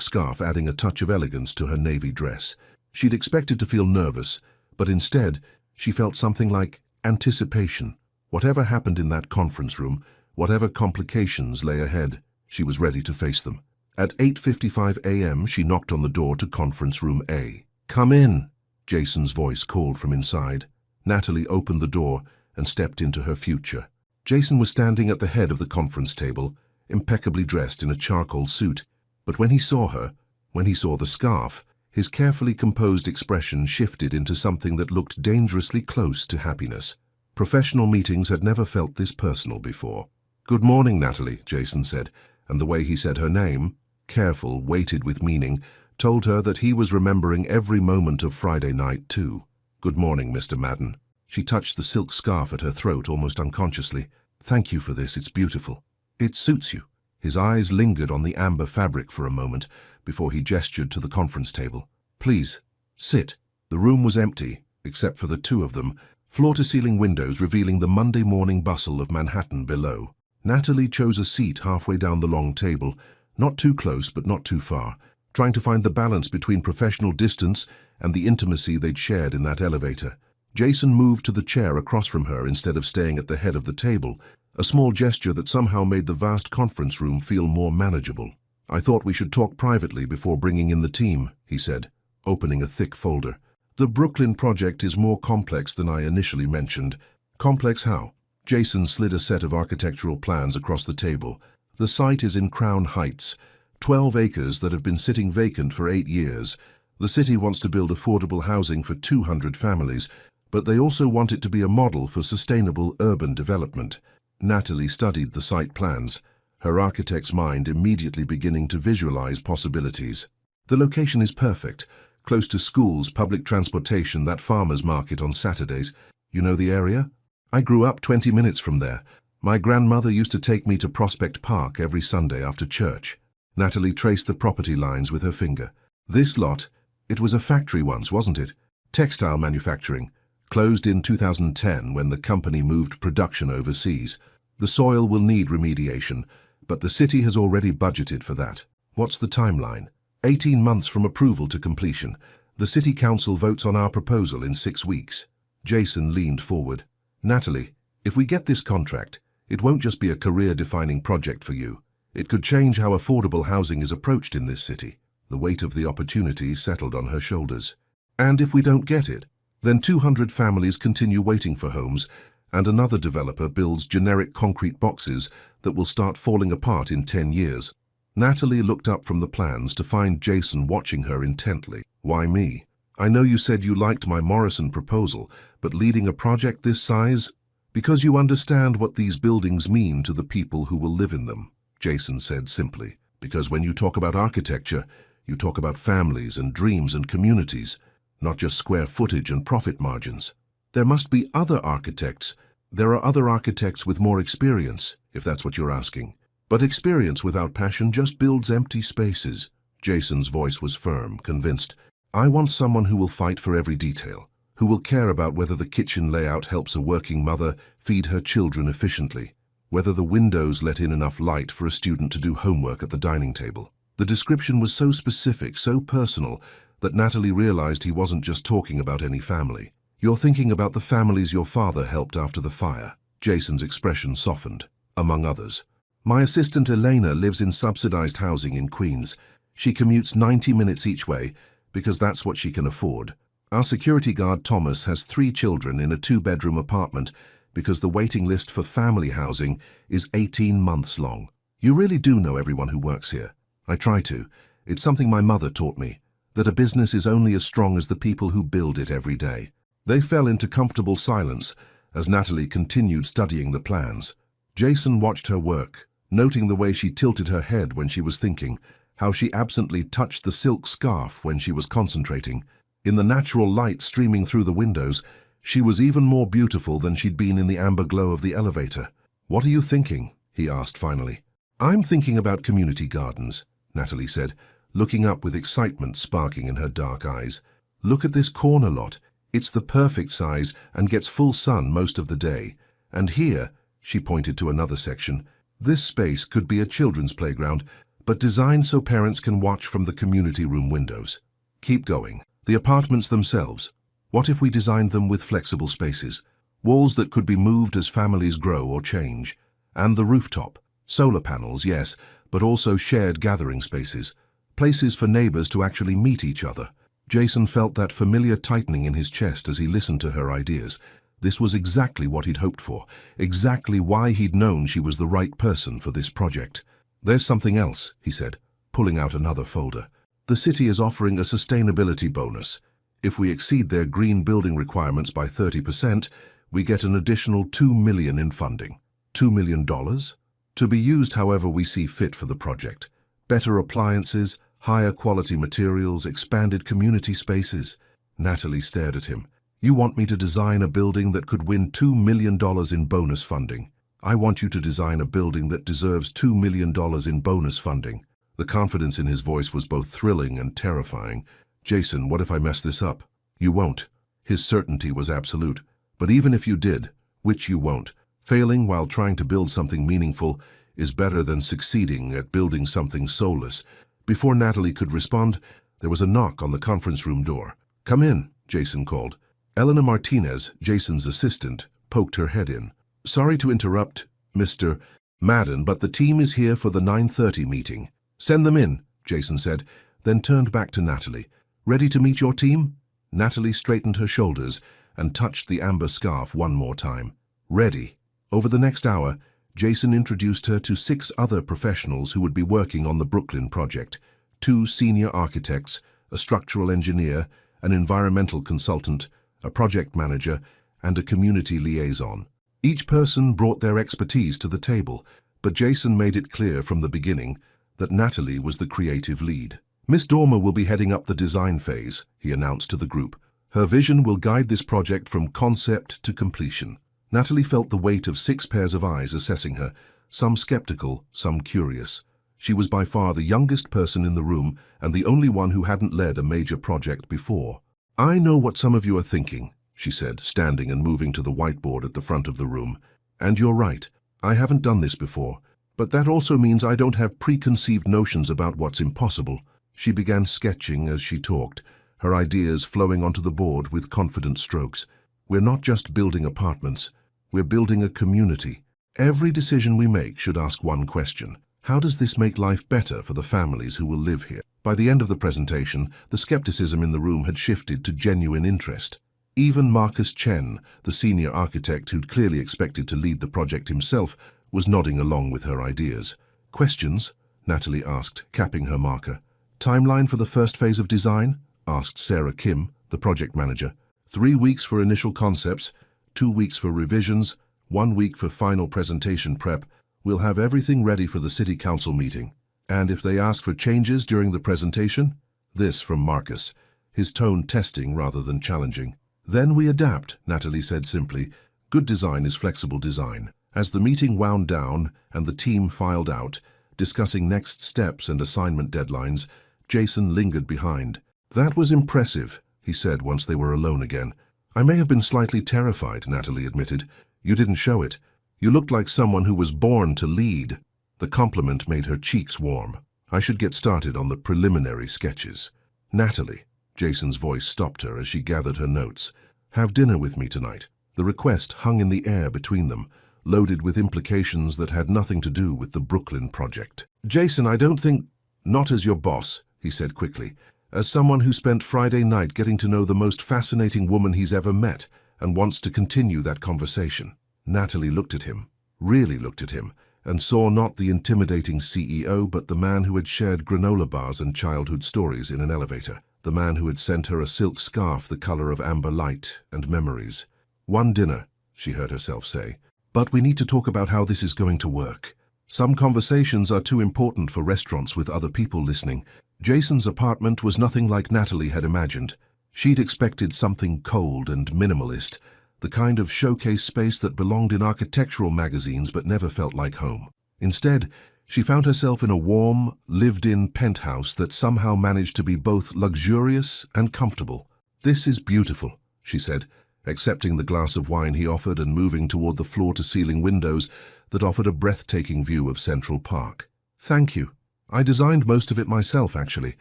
scarf adding a touch of elegance to her navy dress. She'd expected to feel nervous, but instead, she felt something like anticipation. Whatever happened in that conference room, whatever complications lay ahead, she was ready to face them. At 8:55 a.m., she knocked on the door to conference room A. Come in, Jason's voice called from inside. Natalie opened the door and stepped into her future. Jason was standing at the head of the conference table, impeccably dressed in a charcoal suit. But when he saw her, when he saw the scarf, his carefully composed expression shifted into something that looked dangerously close to happiness. Professional meetings had never felt this personal before. Good morning, Natalie, Jason said, and the way he said her name, careful, weighted with meaning, told her that he was remembering every moment of Friday night, too. Good morning, Mr. Madden. She touched the silk scarf at her throat almost unconsciously. Thank you for this, it's beautiful. It suits you. His eyes lingered on the amber fabric for a moment before he gestured to the conference table. Please, sit. The room was empty, except for the two of them, floor-to-ceiling windows revealing the Monday morning bustle of Manhattan below. Natalie chose a seat halfway down the long table, not too close but not too far, trying to find the balance between professional distance and the intimacy they'd shared in that elevator. Jason moved to the chair across from her instead of staying at the head of the table, a small gesture that somehow made the vast conference room feel more manageable. I thought we should talk privately before bringing in the team, he said, opening a thick folder. The Brooklyn project is more complex than I initially mentioned. Complex how? Jason slid a set of architectural plans across the table, The site is in Crown Heights, 12 acres that have been sitting vacant for 8 years. The city wants to build affordable housing for 200 families, but they also want it to be a model for sustainable urban development. Natalie studied the site plans, her architect's mind immediately beginning to visualize possibilities. The location is perfect, close to schools, public transportation, that farmer's market on Saturdays. You know the area? I grew up 20 minutes from there. My grandmother used to take me to Prospect Park every Sunday after church. Natalie traced the property lines with her finger. This lot, it was a factory once, wasn't it? Textile manufacturing. Closed in 2010 when the company moved production overseas. The soil will need remediation, but the city has already budgeted for that. What's the timeline? 18 months from approval to completion. The city council votes on our proposal in 6 weeks. Jason leaned forward. Natalie, if we get this contract, it won't just be a career-defining project for you. It could change how affordable housing is approached in this city. The weight of the opportunity settled on her shoulders. And if we don't get it, then 200 families continue waiting for homes, and another developer builds generic concrete boxes that will start falling apart in 10 years. Natalie looked up from the plans to find Jason watching her intently. Why me? I know you said you liked my Morrison proposal, but leading a project this size? Because you understand what these buildings mean to the people who will live in them, Jason said simply. Because when you talk about architecture, you talk about families and dreams and communities, not just square footage and profit margins. There must be other architects. There are other architects with more experience, if that's what you're asking. But experience without passion just builds empty spaces. Jason's voice was firm, convinced. I want someone who will fight for every detail, who will care about whether the kitchen layout helps a working mother feed her children efficiently, whether the windows let in enough light for a student to do homework at the dining table. The description was so specific, so personal, that Natalie realized he wasn't just talking about any family. You're thinking about the families your father helped after the fire. Jason's expression softened. Among others. My assistant Elena lives in subsidized housing in Queens. She commutes 90 minutes each way because that's what she can afford. Our security guard Thomas has 3 children in a 2-bedroom apartment because the waiting list for family housing is 18 months long. You really do know everyone who works here. I try to. It's something my mother taught me, that a business is only as strong as the people who build it every day. They fell into comfortable silence as Natalie continued studying the plans. Jason watched her work, noting the way she tilted her head when she was thinking, how she absently touched the silk scarf when she was concentrating. In the natural light streaming through the windows, she was even more beautiful than she'd been in the amber glow of the elevator. What are you thinking? He asked finally. I'm thinking about community gardens, Natalie said, looking up with excitement sparking in her dark eyes. Look at this corner lot. It's the perfect size and gets full sun most of the day. And here, she pointed to another section, this space could be a children's playground, but designed so parents can watch from the community room windows. Keep going. The apartments themselves. What if we designed them with flexible spaces? Walls that could be moved as families grow or change. And the rooftop. Solar panels, yes, but also shared gathering spaces. Places for neighbors to actually meet each other. Jason felt that familiar tightening in his chest as he listened to her ideas. This was exactly what he'd hoped for, exactly why he'd known she was the right person for this project. There's something else, he said, pulling out another folder. The city is offering a sustainability bonus. If we exceed their green building requirements by 30%, we get an additional $2 million in funding. $2 million? To be used however we see fit for the project. Better appliances, higher quality materials, expanded community spaces. Natalie stared at him. You want me to design a building that could win $2 million in bonus funding. I want you to design a building that deserves $2 million in bonus funding. The confidence in his voice was both thrilling and terrifying. Jason, what if I mess this up? You won't. His certainty was absolute. But even if you did, which you won't, failing while trying to build something meaningful is better than succeeding at building something soulless. Before Natalie could respond, there was a knock on the conference room door. Come in, Jason called. Elena Martinez, Jason's assistant, poked her head in. Sorry to interrupt, Mr. Madden, but the team is here for the 9:30 meeting. Send them in, Jason said, then turned back to Natalie. Ready to meet your team? Natalie straightened her shoulders and touched the amber scarf one more time. Ready. Over the next hour, Jason introduced her to 6 other professionals who would be working on the Brooklyn project: 2 senior architects, a structural engineer, an environmental consultant, a project manager, and a community liaison. Each person brought their expertise to the table, but Jason made it clear from the beginning that Natalie was the creative lead. Miss Dormer will be heading up the design phase, he announced to the group. Her vision will guide this project from concept to completion. Natalie felt the weight of 6 pairs of eyes assessing her, some skeptical, some curious. She was by far the youngest person in the room and the only one who hadn't led a major project before. "I know what some of you are thinking," she said, standing and moving to the whiteboard at the front of the room. "And you're right, I haven't done this before. But that also means I don't have preconceived notions about what's impossible." She began sketching as she talked, her ideas flowing onto the board with confident strokes. "We're not just building apartments, we're building a community. Every decision we make should ask one question: how does this make life better for the families who will live here?" By the end of the presentation, the skepticism in the room had shifted to genuine interest. Even Marcus Chen, the senior architect who'd clearly expected to lead the project himself, was nodding along with her ideas. "Questions?" Natalie asked, capping her marker. "Timeline for the first phase of design?" asked Sarah Kim, the project manager. 3 weeks for initial concepts, 2 weeks for revisions, 1 week for final presentation prep. We'll have everything ready for the city council meeting. And if they ask for changes during the presentation?" This from Marcus, his tone testing rather than challenging. "Then we adapt," Natalie said simply. "Good design is flexible design." As the meeting wound down and the team filed out, discussing next steps and assignment deadlines, Jason lingered behind. "That was impressive," he said once they were alone again. "I may have been slightly terrified," Natalie admitted. "You didn't show it. You looked like someone who was born to lead." The compliment made her cheeks warm. "I should get started on the preliminary sketches." "Natalie," Jason's voice stopped her as she gathered her notes. "Have dinner with me tonight." The request hung in the air between them, loaded with implications that had nothing to do with the Brooklyn project. "Jason, I don't think—" "Not as your boss," he said quickly. "As someone who spent Friday night getting to know the most fascinating woman he's ever met and wants to continue that conversation." Natalie looked at him, really looked at him, and saw not the intimidating CEO but the man who had shared granola bars and childhood stories in an elevator, the man who had sent her a silk scarf the color of amber light and memories. "One dinner," she heard herself say. "But we need to talk about how this is going to work. Some conversations are too important for restaurants with other people listening." Jason's apartment was nothing like Natalie had imagined. She'd expected something cold and minimalist, the kind of showcase space that belonged in architectural magazines but never felt like home. Instead, she found herself in a warm, lived-in penthouse that somehow managed to be both luxurious and comfortable. "This is beautiful," she said, accepting the glass of wine he offered and moving toward the floor-to-ceiling windows that offered a breathtaking view of Central Park. "Thank you. I designed most of it myself, actually.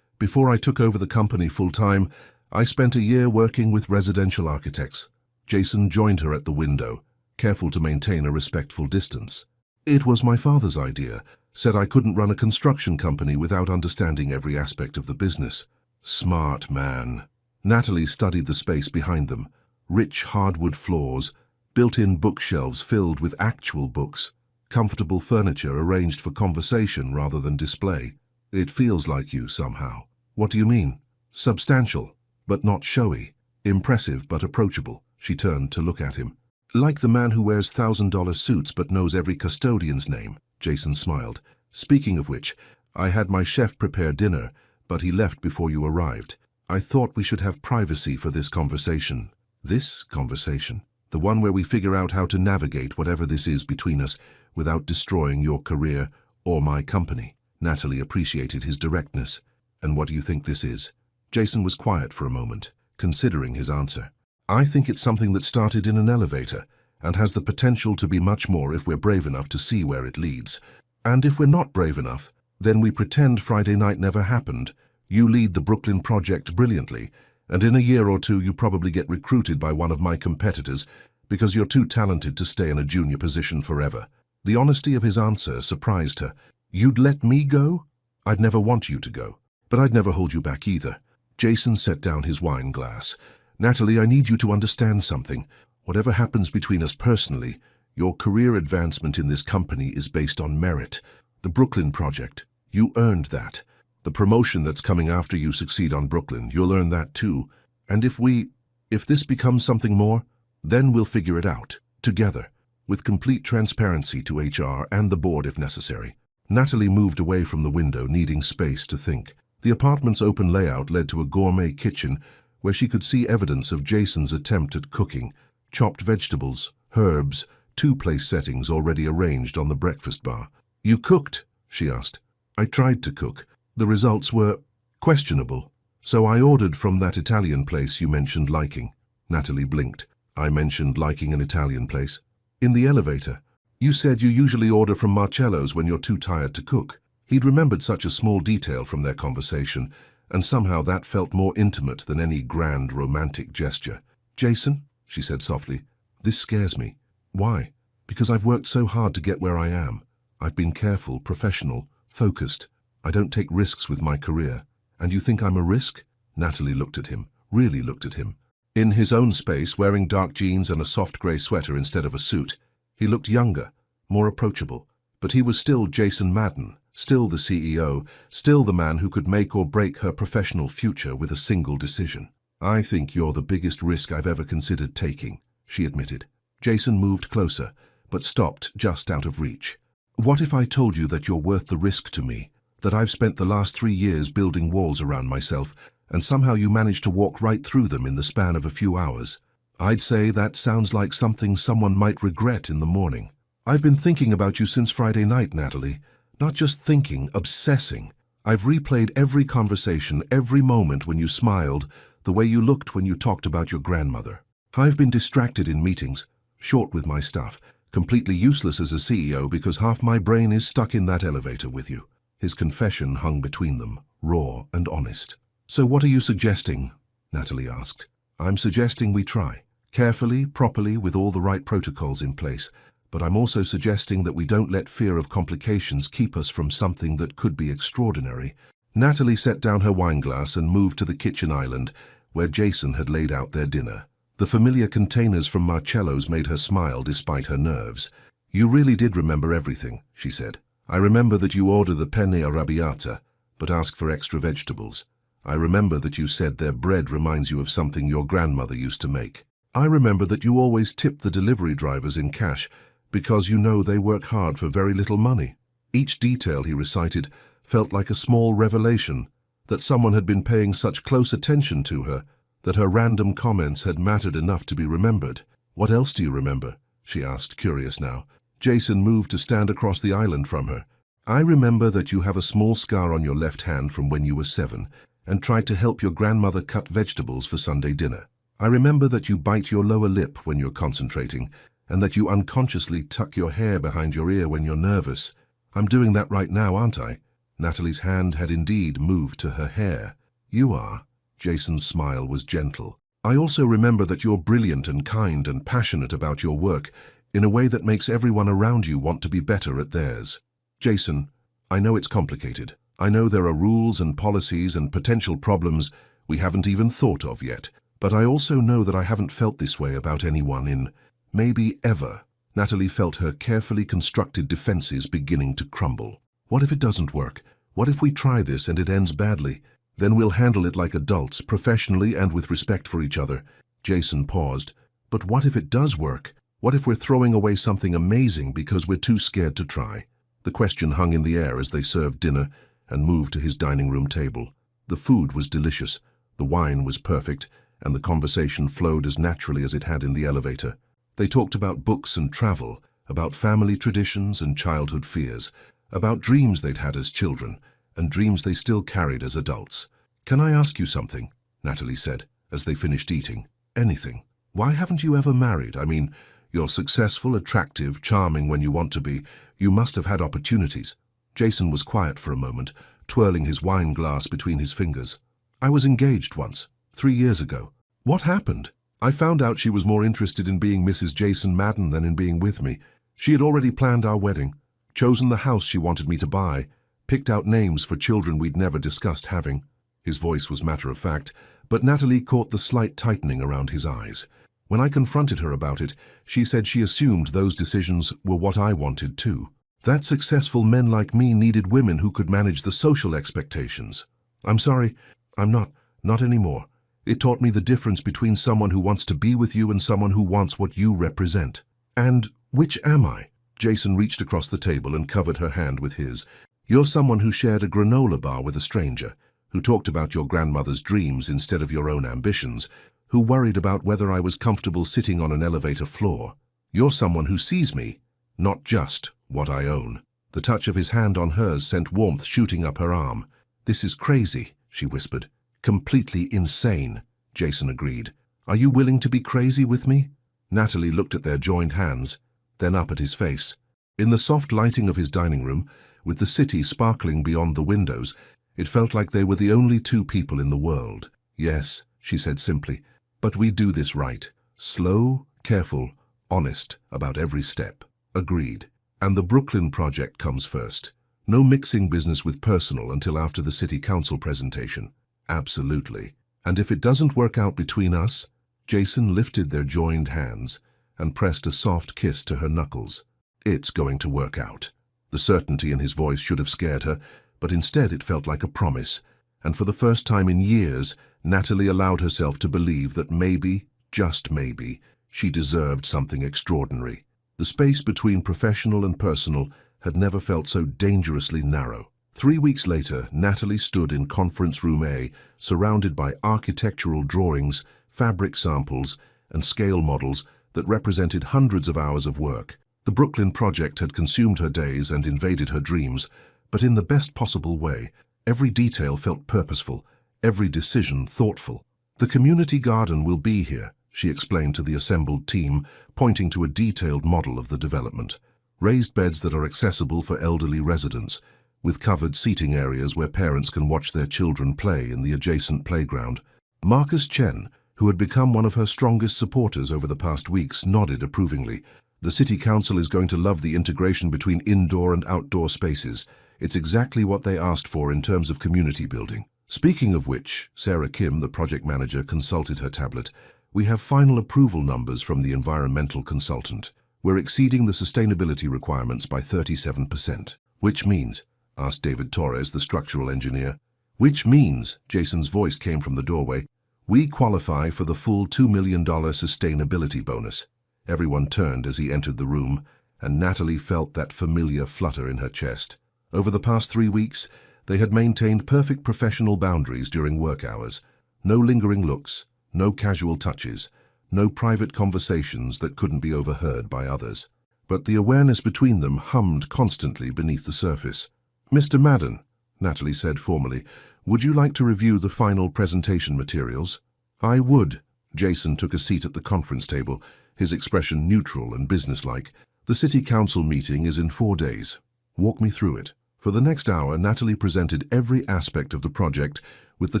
Before I took over the company full-time, I spent a year working with residential architects." Jason joined her at the window, careful to maintain a respectful distance. "It was my father's idea. Said I couldn't run a construction company without understanding every aspect of the business." "Smart man." Natalie studied the space behind them. Rich hardwood floors, built-in bookshelves filled with actual books, comfortable furniture arranged for conversation rather than display. "It feels like you somehow." "What do you mean?" "Substantial, but not showy. Impressive, but approachable." She turned to look at him. "Like the man who wears $1,000 suits but knows every custodian's name." Jason smiled. "Speaking of which, I had my chef prepare dinner, but he left before you arrived. I thought we should have privacy for this conversation." "This conversation? The one where we figure out how to navigate whatever this is between us without destroying your career or my company." Natalie appreciated his directness. "And what do you think this is?" Jason was quiet for a moment, considering his answer. "I think it's something that started in an elevator and has the potential to be much more if we're brave enough to see where it leads. And if we're not brave enough, then we pretend Friday night never happened. You lead the Brooklyn project brilliantly, and in a year or two you probably get recruited by one of my competitors because you're too talented to stay in a junior position forever." The honesty of his answer surprised her. "You'd let me go? I'd never want you to go. But I'd never hold you back either." Jason set down his wine glass. "Natalie, I need you to understand something. Whatever happens between us personally, Your career advancement in this company is based on merit. The Brooklyn project, you earned that. The promotion that's coming after you succeed on Brooklyn, you'll earn that too. And if this becomes something more, then we'll figure it out, together, with complete transparency to HR and the board if necessary. Natalie moved away from the window, needing space to think. The apartment's open layout led to a gourmet kitchen where she could see evidence of Jason's attempt at cooking. Chopped vegetables, herbs, two-place settings already arranged on the breakfast bar. "You cooked?" she asked. "I tried to cook. The results were questionable. So I ordered from that Italian place you mentioned liking." Natalie blinked. "I mentioned liking an Italian place?" "In the elevator. You said you usually order from Marcello's when you're too tired to cook." He'd remembered such a small detail from their conversation, and somehow that felt more intimate than any grand romantic gesture. "Jason," she said softly, "this scares me." "Why?" "Because I've worked so hard to get where I am. I've been careful, professional, focused. I don't take risks with my career. And you think I'm a risk?" Natalie looked at him, really looked at him. In his own space, wearing dark jeans and a soft grey sweater instead of a suit, he looked younger, more approachable. But he was still Jason Madden, still the CEO, still the man who could make or break her professional future with a single decision. "I think you're the biggest risk I've ever considered taking," she admitted. Jason moved closer, but stopped just out of reach. "What if I told you that you're worth the risk to me? That I've spent the last 3 years building walls around myself, and somehow you managed to walk right through them in the span of a few hours? I'd say that sounds like something someone might regret in the morning." "I've been thinking about you since Friday night, Natalie. Not just thinking, obsessing. I've replayed every conversation, every moment when you smiled, the way you looked when you talked about your grandmother. I've been distracted in meetings, short with my stuff, completely useless as a CEO because half my brain is stuck in that elevator with you." His confession hung between them, raw and honest. "So what are you suggesting?" Natalie asked. "I'm suggesting we try. Carefully, properly, with all the right protocols in place. But I'm also suggesting that we don't let fear of complications keep us from something that could be extraordinary." Natalie set down her wineglass and moved to the kitchen island, where Jason had laid out their dinner. The familiar containers from Marcello's made her smile despite her nerves. "You really did remember everything," she said. "I remember that you order the penne arrabbiata, but ask for extra vegetables. I remember that you said their bread reminds you of something your grandmother used to make. I remember that you always tip the delivery drivers in cash, because you know they work hard for very little money." Each detail he recited felt like a small revelation, that someone had been paying such close attention to her, that her random comments had mattered enough to be remembered. "What else do you remember?" she asked, curious now. Jason moved to stand across the island from her. "I remember that you have a small scar on your left hand from when you were 7, and tried to help your grandmother cut vegetables for Sunday dinner. I remember that you bite your lower lip when you're concentrating, and that you unconsciously tuck your hair behind your ear when you're nervous. I'm doing that right now, aren't I?" Natalie's hand had indeed moved to her hair. "You are." Jason's smile was gentle. "I also remember that you're brilliant and kind and passionate about your work in a way that makes everyone around you want to be better at theirs." "Jason, I know it's complicated. I know there are rules and policies and potential problems we haven't even thought of yet. But I also know that I haven't felt this way about anyone in maybe ever." Natalie felt her carefully constructed defenses beginning to crumble. "What if it doesn't work? What if we try this and it ends badly? Then we'll handle it like adults, professionally and with respect for each other." Jason paused. "But what if it does work? What if we're throwing away something amazing because we're too scared to try?" The question hung in the air as they served dinner and moved to his dining room table. The food was delicious, the wine was perfect, and the conversation flowed as naturally as it had in the elevator. They talked about books and travel, about family traditions and childhood fears, about dreams they'd had as children, and dreams they still carried as adults. "Can I ask you something?" Natalie said, as they finished eating. "Anything. Why haven't you ever married? I mean, you're successful, attractive, charming when you want to be. You must have had opportunities." Jason was quiet for a moment, twirling his wine glass between his fingers. "I was engaged once, 3 years ago." "What happened?" "I found out she was more interested in being Mrs. Jason Madden than in being with me. She had already planned our wedding, chosen the house she wanted me to buy, picked out names for children we'd never discussed having." His voice was matter-of-fact, but Natalie caught the slight tightening around his eyes. When I confronted her about it, she said she assumed those decisions were what I wanted too. That successful men like me needed women who could manage the social expectations. I'm sorry, I'm not anymore. It taught me the difference between someone who wants to be with you and someone who wants what you represent. And which am I? Jason reached across the table and covered her hand with his. You're someone who shared a granola bar with a stranger, who talked about your grandmother's dreams instead of your own ambitions, who worried about whether I was comfortable sitting on an elevator floor. You're someone who sees me, not just what I own. The touch of his hand on hers sent warmth shooting up her arm. This is crazy, she whispered. Completely insane, Jason agreed. Are you willing to be crazy with me? Natalie looked at their joined hands, then up at his face. In the soft lighting of his dining room, with the city sparkling beyond the windows, it felt like they were the only two people in the world. Yes, she said simply, but we do this right. Slow, careful, honest about every step. Agreed. And the Brooklyn project comes first. No mixing business with personal until after the city council presentation. Absolutely. And if it doesn't work out between us? Jason lifted their joined hands and pressed a soft kiss to her knuckles. It's going to work out. The certainty in his voice should have scared her, but instead it felt like a promise. And for the first time in years, Natalie allowed herself to believe that maybe, just maybe, she deserved something extraordinary. The space between professional and personal had never felt so dangerously narrow. 3 weeks later, Natalie stood in Conference Room A, surrounded by architectural drawings, fabric samples, and scale models that represented hundreds of hours of work. The Brooklyn project had consumed her days and invaded her dreams, but in the best possible way. Every detail felt purposeful, every decision thoughtful. The community garden will be here, she explained to the assembled team, pointing to a detailed model of the development. Raised beds that are accessible for elderly residents, with covered seating areas where parents can watch their children play in the adjacent playground. Marcus Chen, who had become one of her strongest supporters over the past weeks, nodded approvingly. The city council is going to love the integration between indoor and outdoor spaces. It's exactly what they asked for in terms of community building. Speaking of which, Sarah Kim, the project manager, consulted her tablet. We have final approval numbers from the environmental consultant. We're exceeding the sustainability requirements by 37%. Which means, asked David Torres, the structural engineer. Which means, Jason's voice came from the doorway, we qualify for the full $2 million sustainability bonus. Everyone turned as he entered the room, and Natalie felt that familiar flutter in her chest. Over the past 3 weeks, they had maintained perfect professional boundaries during work hours. No lingering looks, no casual touches, no private conversations that couldn't be overheard by others. But the awareness between them hummed constantly beneath the surface. Mr. Madden, Natalie said formally, would you like to review the final presentation materials? I would. Jason took a seat at the conference table, his expression neutral and businesslike. The city council meeting is in 4 days. Walk me through it. For the next hour, Natalie presented every aspect of the project with the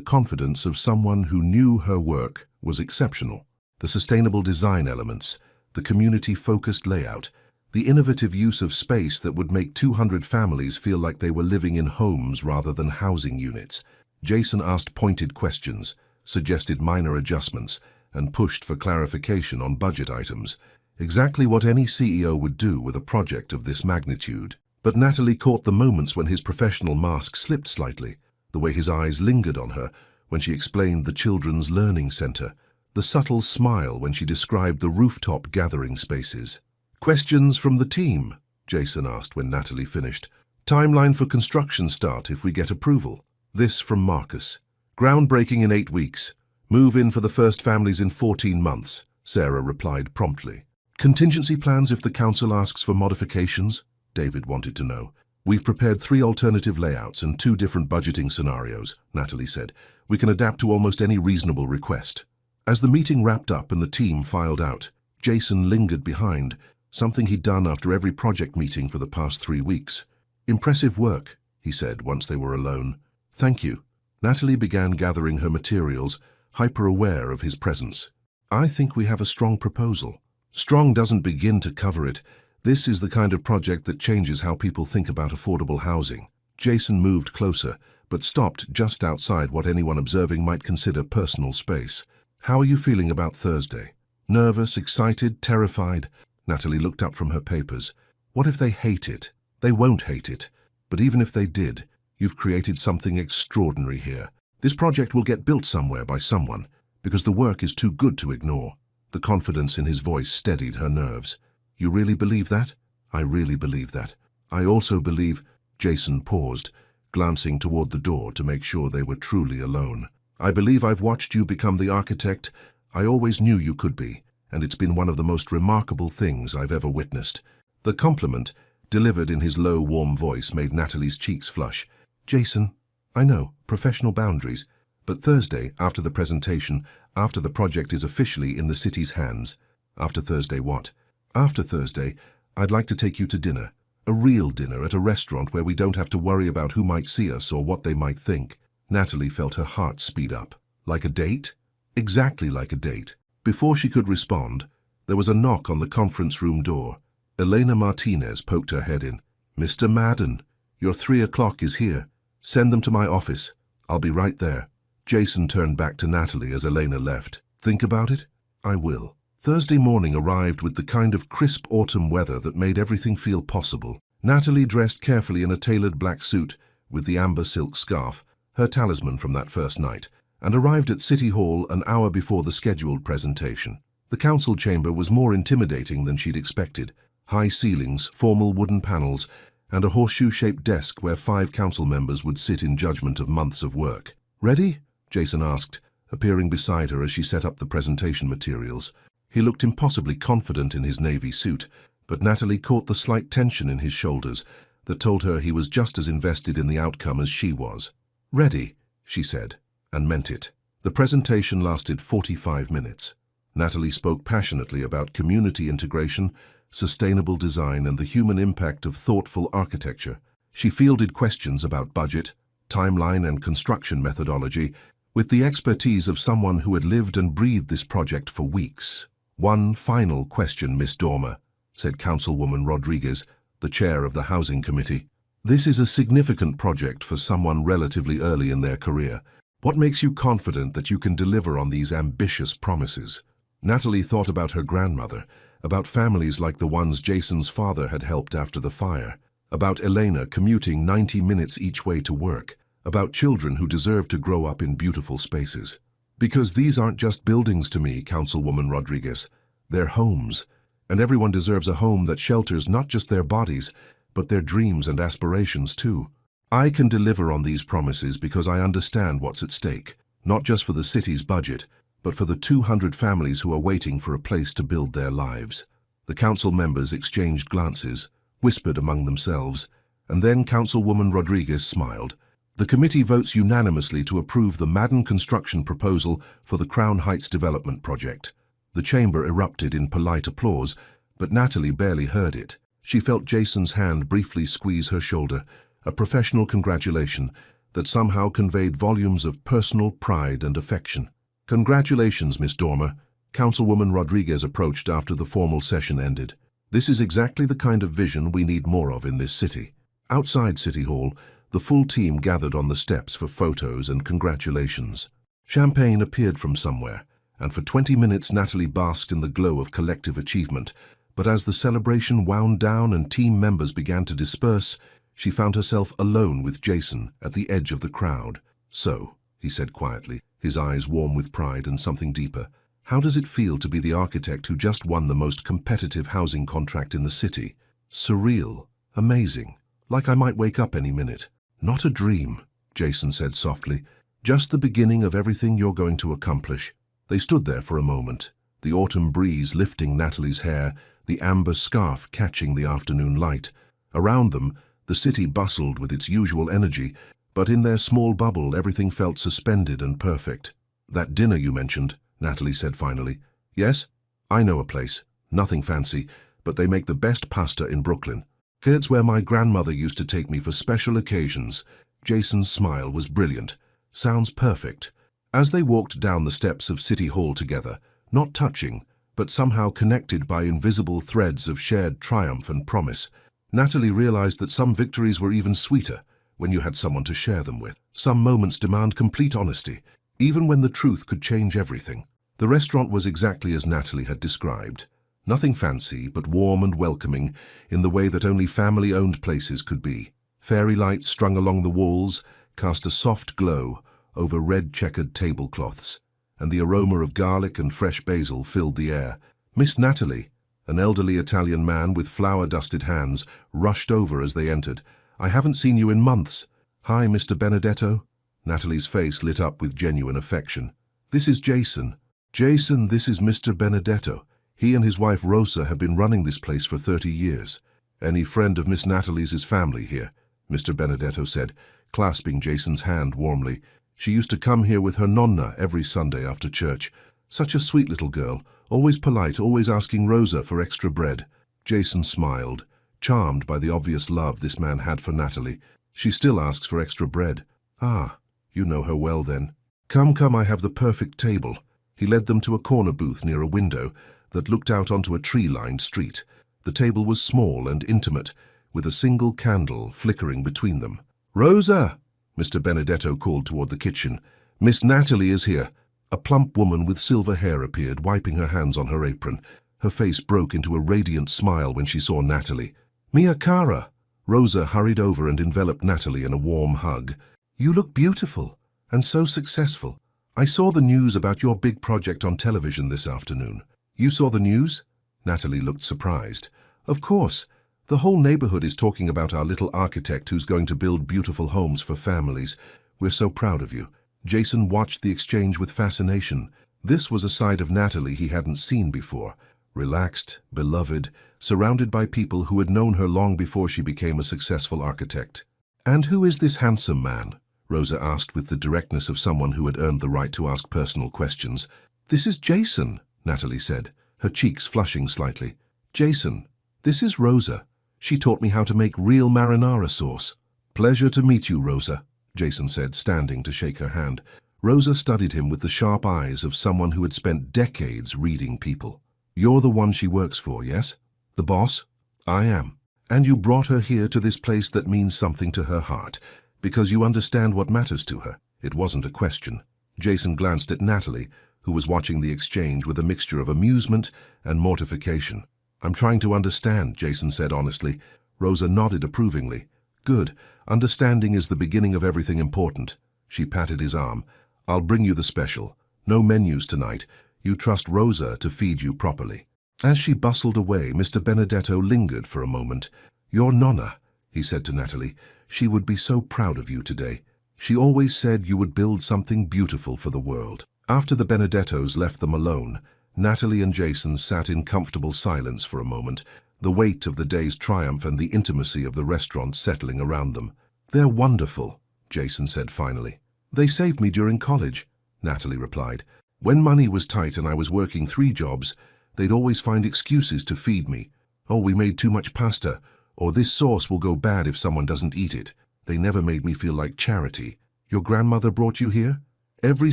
confidence of someone who knew her work was exceptional. The sustainable design elements, the community-focused layout, the innovative use of space that would make 200 families feel like they were living in homes rather than housing units. Jason asked pointed questions, suggested minor adjustments, and pushed for clarification on budget items. Exactly what any CEO would do with a project of this magnitude. But Natalie caught the moments when his professional mask slipped slightly, the way his eyes lingered on her when she explained the Children's Learning Center, the subtle smile when she described the rooftop gathering spaces. Questions from the team? Jason asked when Natalie finished. Timeline for construction start if we get approval. This from Marcus. Groundbreaking in 8 weeks. Move in for the first families in 14 months, Sarah replied promptly. Contingency plans if the council asks for modifications? David wanted to know. We've prepared 3 alternative layouts and 2 different budgeting scenarios, Natalie said. We can adapt to almost any reasonable request. As the meeting wrapped up and the team filed out, Jason lingered behind, something he'd done after every project meeting for the past 3 weeks. Impressive work, he said once they were alone. Thank you. Natalie began gathering her materials, hyper-aware of his presence. I think we have a strong proposal. Strong doesn't begin to cover it. This is the kind of project that changes how people think about affordable housing. Jason moved closer, but stopped just outside what anyone observing might consider personal space. How are you feeling about Thursday? Nervous, excited, terrified, Natalie looked up from her papers. What if they hate it? They won't hate it. But even if they did, you've created something extraordinary here. This project will get built somewhere by someone, because the work is too good to ignore. The confidence in his voice steadied her nerves. You really believe that? I really believe that. I also believe... Jason paused, glancing toward the door to make sure they were truly alone. I believe I've watched you become the architect I always knew you could be, and it's been one of the most remarkable things I've ever witnessed. The compliment, delivered in his low, warm voice, made Natalie's cheeks flush. Jason, I know, professional boundaries, but Thursday, after the presentation, after the project is officially in the city's hands. After Thursday what? After Thursday, I'd like to take you to dinner. A real dinner at a restaurant where we don't have to worry about who might see us or what they might think. Natalie felt her heart speed up. Like a date? Exactly like a date. Before she could respond, there was a knock on the conference room door. Elena Martinez poked her head in. Mr. Madden, your 3 o'clock is here. Send them to my office. I'll be right there. Jason turned back to Natalie as Elena left. Think about it? I will. Thursday morning arrived with the kind of crisp autumn weather that made everything feel possible. Natalie dressed carefully in a tailored black suit with the amber silk scarf, her talisman from that first night, and arrived at City Hall an hour before the scheduled presentation. The council chamber was more intimidating than she'd expected. High ceilings, formal wooden panels, and a horseshoe-shaped desk where 5 council members would sit in judgment of months of work. Ready? Jason asked, appearing beside her as she set up the presentation materials. He looked impossibly confident in his navy suit, but Natalie caught the slight tension in his shoulders that told her he was just as invested in the outcome as she was. Ready, she said, and meant it. The presentation lasted 45 minutes. Natalie spoke passionately about community integration, sustainable design, and the human impact of thoughtful architecture. She fielded questions about budget, timeline, and construction methodology with the expertise of someone who had lived and breathed this project for weeks. One final question, Miss Dormer, said Councilwoman Rodriguez, the chair of the Housing Committee. This is a significant project for someone relatively early in their career. What makes you confident that you can deliver on these ambitious promises? Natalie thought about her grandmother, about families like the ones Jason's father had helped after the fire, about Elena commuting 90 minutes each way to work, about children who deserve to grow up in beautiful spaces. Because these aren't just buildings to me, Councilwoman Rodriguez. They're homes, and everyone deserves a home that shelters not just their bodies, but their dreams and aspirations too. I can deliver on these promises because I understand what's at stake, not just for the city's budget, but for the 200 families who are waiting for a place to build their lives. The council members exchanged glances, whispered among themselves, and then Councilwoman Rodriguez smiled. The committee votes unanimously to approve the Madden construction proposal for the Crown Heights development project. The chamber erupted in polite applause, but Natalie barely heard it. She felt Jason's hand briefly squeeze her shoulder, a professional congratulation that somehow conveyed volumes of personal pride and affection. Congratulations, Miss Dormer. Councilwoman Rodriguez approached after the formal session ended. This is exactly the kind of vision we need more of in this city. Outside City Hall, the full team gathered on the steps for photos and congratulations. Champagne appeared from somewhere, and for 20 minutes Natalie basked in the glow of collective achievement. But as the celebration wound down and team members began to disperse, she found herself alone with Jason at the edge of the crowd. So, he said quietly, his eyes warm with pride and something deeper, how does it feel to be the architect who just won the most competitive housing contract in the city? Surreal. Amazing. Like I might wake up any minute. Not a dream, Jason said softly. Just the beginning of everything you're going to accomplish. They stood there for a moment, the autumn breeze lifting Natalie's hair, the amber scarf catching the afternoon light. Around them, the city bustled with its usual energy, but in their small bubble everything felt suspended and perfect. That dinner you mentioned, Natalie said finally. Yes? I know a place. Nothing fancy, but they make the best pasta in Brooklyn. It's where my grandmother used to take me for special occasions. Jason's smile was brilliant. Sounds perfect. As they walked down the steps of City Hall together, not touching, but somehow connected by invisible threads of shared triumph and promise, Natalie realized that some victories were even sweeter when you had someone to share them with. Some moments demand complete honesty, even when the truth could change everything. The restaurant was exactly as Natalie had described. Nothing fancy, but warm and welcoming in the way that only family-owned places could be. Fairy lights strung along the walls cast a soft glow over red-checkered tablecloths, and the aroma of garlic and fresh basil filled the air. Miss Natalie, an elderly Italian man with flour-dusted hands, rushed over as they entered. "I haven't seen you in months." "Hi, Mr. Benedetto." Natalie's face lit up with genuine affection. "This is Jason." "Jason, this is Mr. Benedetto. He and his wife Rosa have been running this place for 30 years. Any friend of Miss Natalie's is family here," Mr. Benedetto said, clasping Jason's hand warmly. "She used to come here with her nonna every Sunday after church. Such a sweet little girl, always polite, always asking Rosa for extra bread." Jason smiled, charmed by the obvious love this man had for Natalie. "She still asks for extra bread." "Ah, you know her well then. Come, come, I have the perfect table." He led them to a corner booth near a window that looked out onto a tree-lined street. The table was small and intimate, with a single candle flickering between them. "Rosa!" Mr. Benedetto called toward the kitchen. "Miss Natalie is here." A plump woman with silver hair appeared, wiping her hands on her apron. Her face broke into a radiant smile when she saw Natalie. "Mia cara!" Rosa hurried over and enveloped Natalie in a warm hug. "You look beautiful, and so successful. I saw the news about your big project on television this afternoon." "You saw the news?" Natalie looked surprised. "Of course. The whole neighborhood is talking about our little architect who's going to build beautiful homes for families. We're so proud of you." Jason watched the exchange with fascination. This was a side of Natalie he hadn't seen before. Relaxed, beloved, surrounded by people who had known her long before she became a successful architect. "And who is this handsome man?" Rosa asked with the directness of someone who had earned the right to ask personal questions. "This is Jason," Natalie said, her cheeks flushing slightly. "Jason, this is Rosa. She taught me how to make real marinara sauce." "Pleasure to meet you, Rosa," Jason said, standing to shake her hand. Rosa studied him with the sharp eyes of someone who had spent decades reading people. "You're the one she works for, yes? The boss?" "I am. And you brought her here to this place that means something to her heart, because you understand what matters to her." It wasn't a question. Jason glanced at Natalie, who was watching the exchange with a mixture of amusement and mortification. "I'm trying to understand," Jason said honestly. Rosa nodded approvingly. "Good. Understanding is the beginning of everything important." She patted his arm. "I'll bring you the special. No menus tonight. You trust Rosa to feed you properly." As she bustled away, Mr. Benedetto lingered for a moment. "Your nonna," he said to Natalie. "She would be so proud of you today. She always said you would build something beautiful for the world." After the Benedettos left them alone, Natalie and Jason sat in comfortable silence for a moment, the weight of the day's triumph and the intimacy of the restaurant settling around them. "They're wonderful," Jason said finally. "They saved me during college," Natalie replied. "When money was tight and I was working 3 jobs, they'd always find excuses to feed me. 'Oh, we made too much pasta,' or 'this sauce will go bad if someone doesn't eat it.' They never made me feel like charity." "Your grandmother brought you here?" "Every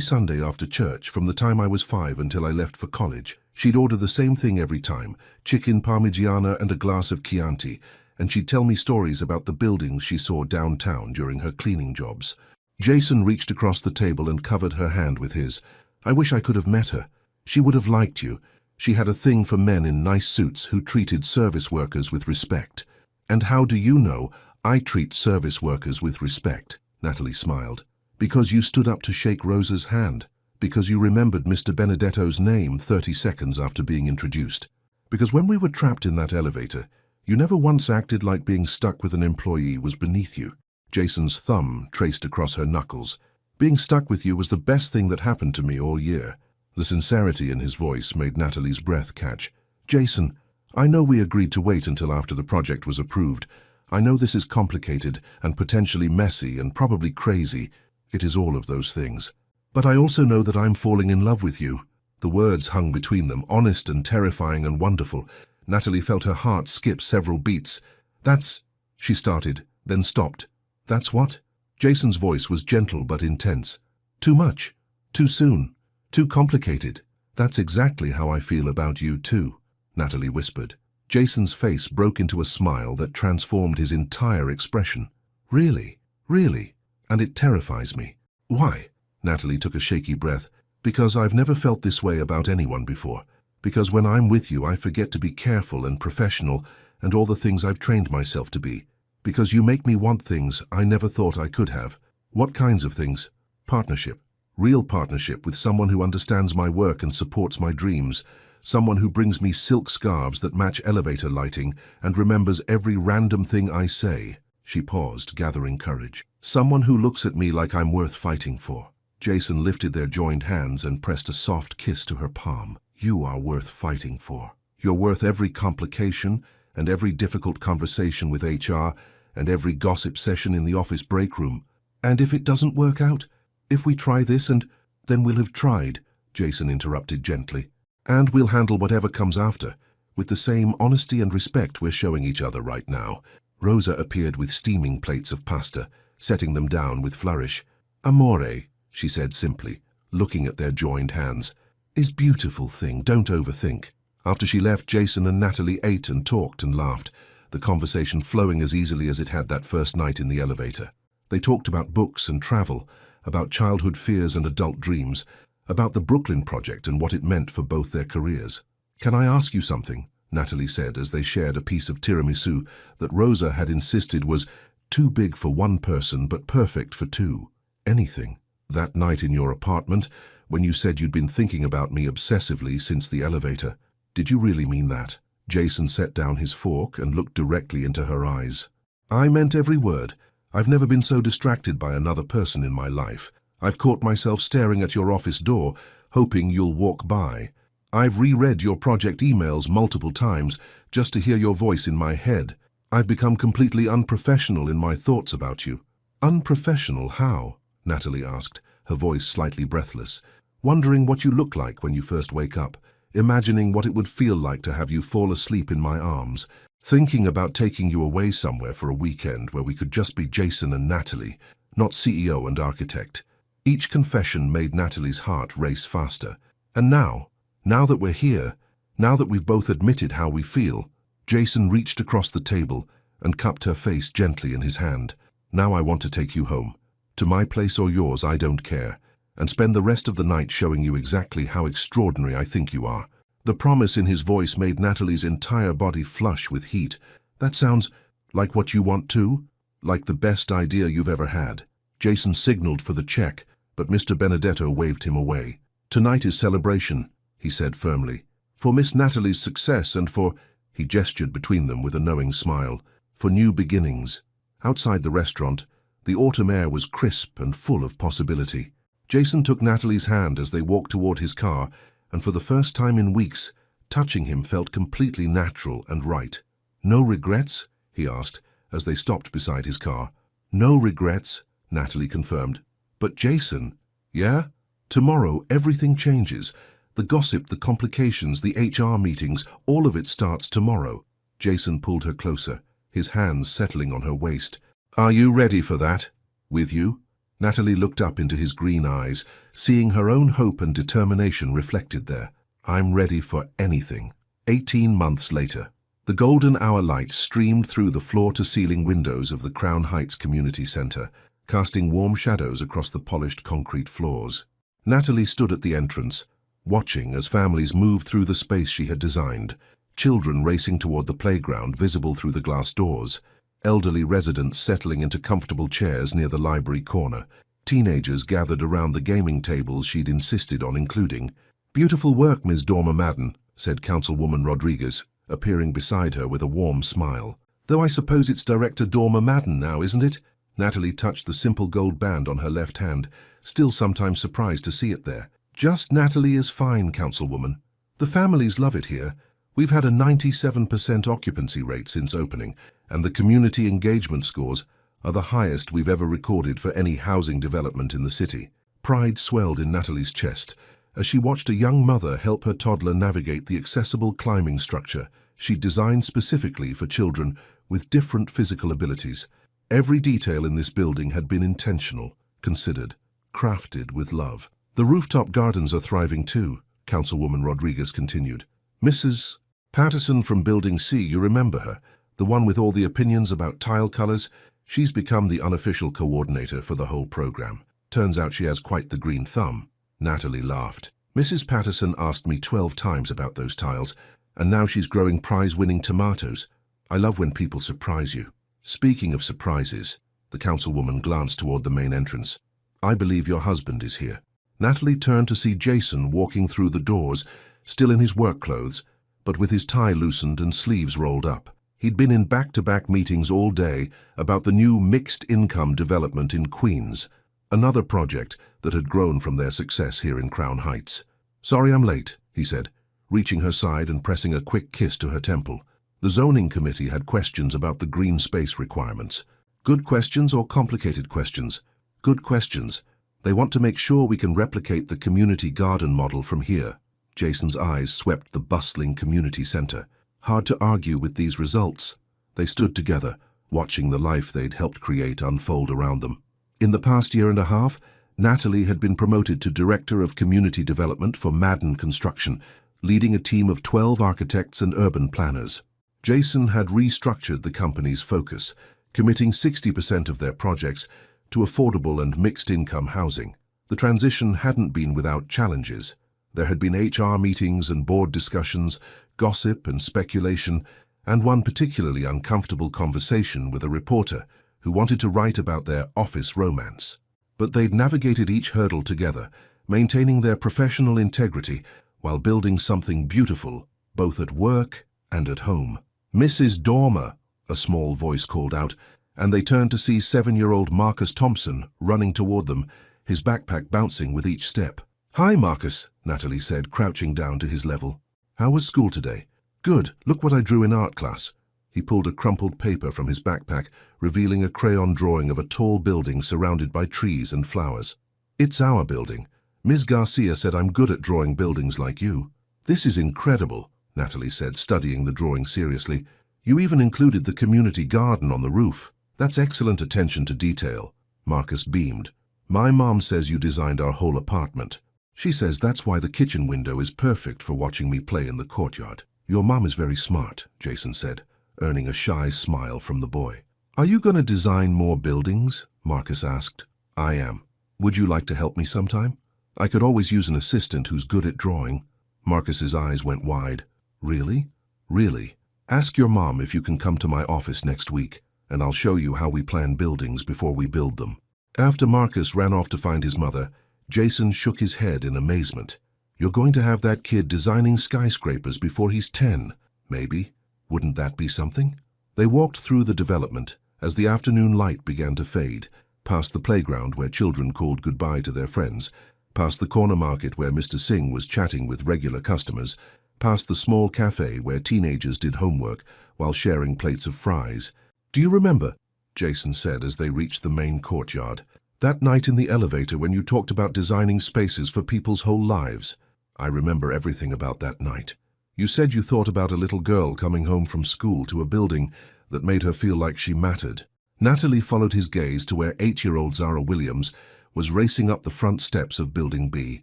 Sunday after church, from the time I was 5 until I left for college. She'd order the same thing every time, chicken parmigiana and a glass of Chianti, and she'd tell me stories about the buildings she saw downtown during her cleaning jobs." Jason reached across the table and covered her hand with his. "I wish I could have met her. She would have liked you. She had a thing for men in nice suits who treated service workers with respect." "And how do you know I treat service workers with respect?" Natalie smiled. "Because you stood up to shake Rosa's hand. Because you remembered Mr. Benedetto's name 30 seconds after being introduced. Because when we were trapped in that elevator, you never once acted like being stuck with an employee was beneath you." Jason's thumb traced across her knuckles. "Being stuck with you was the best thing that happened to me all year." The sincerity in his voice made Natalie's breath catch. "Jason, I know we agreed to wait until after the project was approved. I know this is complicated and potentially messy and probably crazy. It is all of those things. But I also know that I'm falling in love with you." The words hung between them, honest and terrifying and wonderful. Natalie felt her heart skip several beats. "That's—" she started, then stopped. "That's what?" Jason's voice was gentle but intense. "Too much. Too soon. Too complicated. That's exactly how I feel about you too," Natalie whispered. Jason's face broke into a smile that transformed his entire expression. "Really? Really? And it terrifies me." "Why?" Natalie took a shaky breath. Because I've never felt this way about anyone before. Because when I'm with you, I forget to be careful and professional and all the things I've trained myself to be. Because you make me want things I never thought I could have. What kinds of things? Partnership. Real partnership with someone who understands my work and supports my dreams. Someone who brings me silk scarves that match elevator lighting and remembers every random thing I say. She paused, gathering courage. Someone who looks at me like I'm worth fighting for. Jason lifted their joined hands and pressed a soft kiss to her palm. You are worth fighting for. You're worth every complication and every difficult conversation with HR and every gossip session in the office break room. And if it doesn't work out, if we try this and then we'll have tried, Jason interrupted gently. And we'll handle whatever comes after, with the same honesty and respect we're showing each other right now. Rosa appeared with steaming plates of pasta, setting them down with flourish. Amore, she said simply, looking at their joined hands, is beautiful thing, don't overthink. After she left, Jason and Natalie ate and talked and laughed, the conversation flowing as easily as it had that first night in the elevator. They talked about books and travel, about childhood fears and adult dreams, about the Brooklyn project and what it meant for both their careers. Can I ask you something? Natalie said as they shared a piece of tiramisu that Rosa had insisted was too big for one person but perfect for two. Anything. That night in your apartment, when you said you'd been thinking about me obsessively since the elevator. Did you really mean that? Jason set down his fork and looked directly into her eyes. I meant every word. I've never been so distracted by another person in my life. I've caught myself staring at your office door, hoping you'll walk by. I've reread your project emails multiple times just to hear your voice in my head. I've become completely unprofessional in my thoughts about you. Unprofessional how? Natalie asked, her voice slightly breathless. Wondering what you look like when you first wake up, imagining what it would feel like to have you fall asleep in my arms, thinking about taking you away somewhere for a weekend where we could just be Jason and Natalie, not CEO and architect. Each confession made Natalie's heart race faster. And now that we're here, now that we've both admitted how we feel, Jason reached across the table and cupped her face gently in his hand. Now I want to take you home. To my place or yours, I don't care. And spend the rest of the night showing you exactly how extraordinary I think you are. The promise in his voice made Natalie's entire body flush with heat. That sounds like what you want too? Like the best idea you've ever had. Jason signaled for the check, but Mr. Benedetto waved him away. Tonight is celebration, he said firmly. For Miss Natalie's success and for, he gestured between them with a knowing smile, for new beginnings. Outside the restaurant, the autumn air was crisp and full of possibility. Jason took Natalie's hand as they walked toward his car, and for the first time in weeks, touching him felt completely natural and right. No regrets? He asked, as they stopped beside his car. No regrets, Natalie confirmed. But Jason, yeah? Tomorrow everything changes. The gossip, the complications, the HR meetings, all of it starts tomorrow. Jason pulled her closer, his hands settling on her waist. Are you ready for that? With you? Natalie looked up into his green eyes, seeing her own hope and determination reflected there. I'm ready for anything. 18 months later. The golden hour light streamed through the floor-to-ceiling windows of the Crown Heights Community Center, casting warm shadows across the polished concrete floors. Natalie stood at the entrance, watching as families moved through the space she had designed, children racing toward the playground visible through the glass doors, elderly residents settling into comfortable chairs near the library corner, teenagers gathered around the gaming tables she'd insisted on including. Beautiful work, Ms. Dorma Madden, said Councilwoman Rodriguez, appearing beside her with a warm smile. Though I suppose it's Director Dorma Madden now, isn't it? Natalie touched the simple gold band on her left hand, still sometimes surprised to see it there. Just Natalie is fine, Councilwoman. The families love it here. We've had a 97% occupancy rate since opening, and the community engagement scores are the highest we've ever recorded for any housing development in the city. Pride swelled in Natalie's chest as she watched a young mother help her toddler navigate the accessible climbing structure she'd designed specifically for children with different physical abilities. Every detail in this building had been intentional, considered, crafted with love. The rooftop gardens are thriving too, Councilwoman Rodriguez continued. Mrs. Patterson from Building C, you remember her, the one with all the opinions about tile colors? She's become the unofficial coordinator for the whole program. Turns out she has quite the green thumb. Natalie laughed. Mrs. Patterson asked me 12 times about those tiles, and now she's growing prize-winning tomatoes. I love when people surprise you. Speaking of surprises, the councilwoman glanced toward the main entrance. I believe your husband is here. Natalie turned to see Jason walking through the doors, still in his work clothes, but with his tie loosened and sleeves rolled up. He'd been in back-to-back meetings all day about the new mixed-income development in Queens, another project that had grown from their success here in Crown Heights. Sorry I'm late, he said, reaching her side and pressing a quick kiss to her temple. The zoning committee had questions about the green space requirements. Good questions or complicated questions? Good questions. They want to make sure we can replicate the community garden model from here. Jason's eyes swept the bustling community center. Hard to argue with these results. They stood together, watching the life they'd helped create unfold around them. In the past year and a half, Natalie had been promoted to Director of Community Development for Madden Construction, leading a team of 12 architects and urban planners. Jason had restructured the company's focus, committing 60% of their projects to affordable and mixed-income housing. The transition hadn't been without challenges. There had been HR meetings and board discussions, gossip and speculation, and one particularly uncomfortable conversation with a reporter who wanted to write about their office romance. But they'd navigated each hurdle together, maintaining their professional integrity while building something beautiful, both at work and at home. Mrs. Dormer, a small voice called out, and they turned to see 7-year-old Marcus Thompson running toward them, his backpack bouncing with each step. Hi, Marcus, Natalie said, crouching down to his level. How was school today? Good, look what I drew in art class. He pulled a crumpled paper from his backpack, revealing a crayon drawing of a tall building surrounded by trees and flowers. It's our building. Ms. Garcia said I'm good at drawing buildings like you. This is incredible, Natalie said, studying the drawing seriously. You even included the community garden on the roof. That's excellent attention to detail. Marcus beamed. My mom says you designed our whole apartment. She says that's why the kitchen window is perfect for watching me play in the courtyard. Your mom is very smart, Jason said, earning a shy smile from the boy. Are you going to design more buildings? Marcus asked. I am. Would you like to help me sometime? I could always use an assistant who's good at drawing. Marcus's eyes went wide. Really? Really? Ask your mom if you can come to my office next week, and I'll show you how we plan buildings before we build them. After Marcus ran off to find his mother, Jason shook his head in amazement. You're going to have that kid designing skyscrapers before he's 10, maybe. Wouldn't that be something? They walked through the development as the afternoon light began to fade, past the playground where children called goodbye to their friends, past the corner market where Mr. Singh was chatting with regular customers, past the small cafe where teenagers did homework while sharing plates of fries. Do you remember? Jason said as they reached the main courtyard. That night in the elevator when you talked about designing spaces for people's whole lives. I remember everything about that night. You said you thought about a little girl coming home from school to a building that made her feel like she mattered. Natalie followed his gaze to where 8-year-old Zara Williams was racing up the front steps of Building B,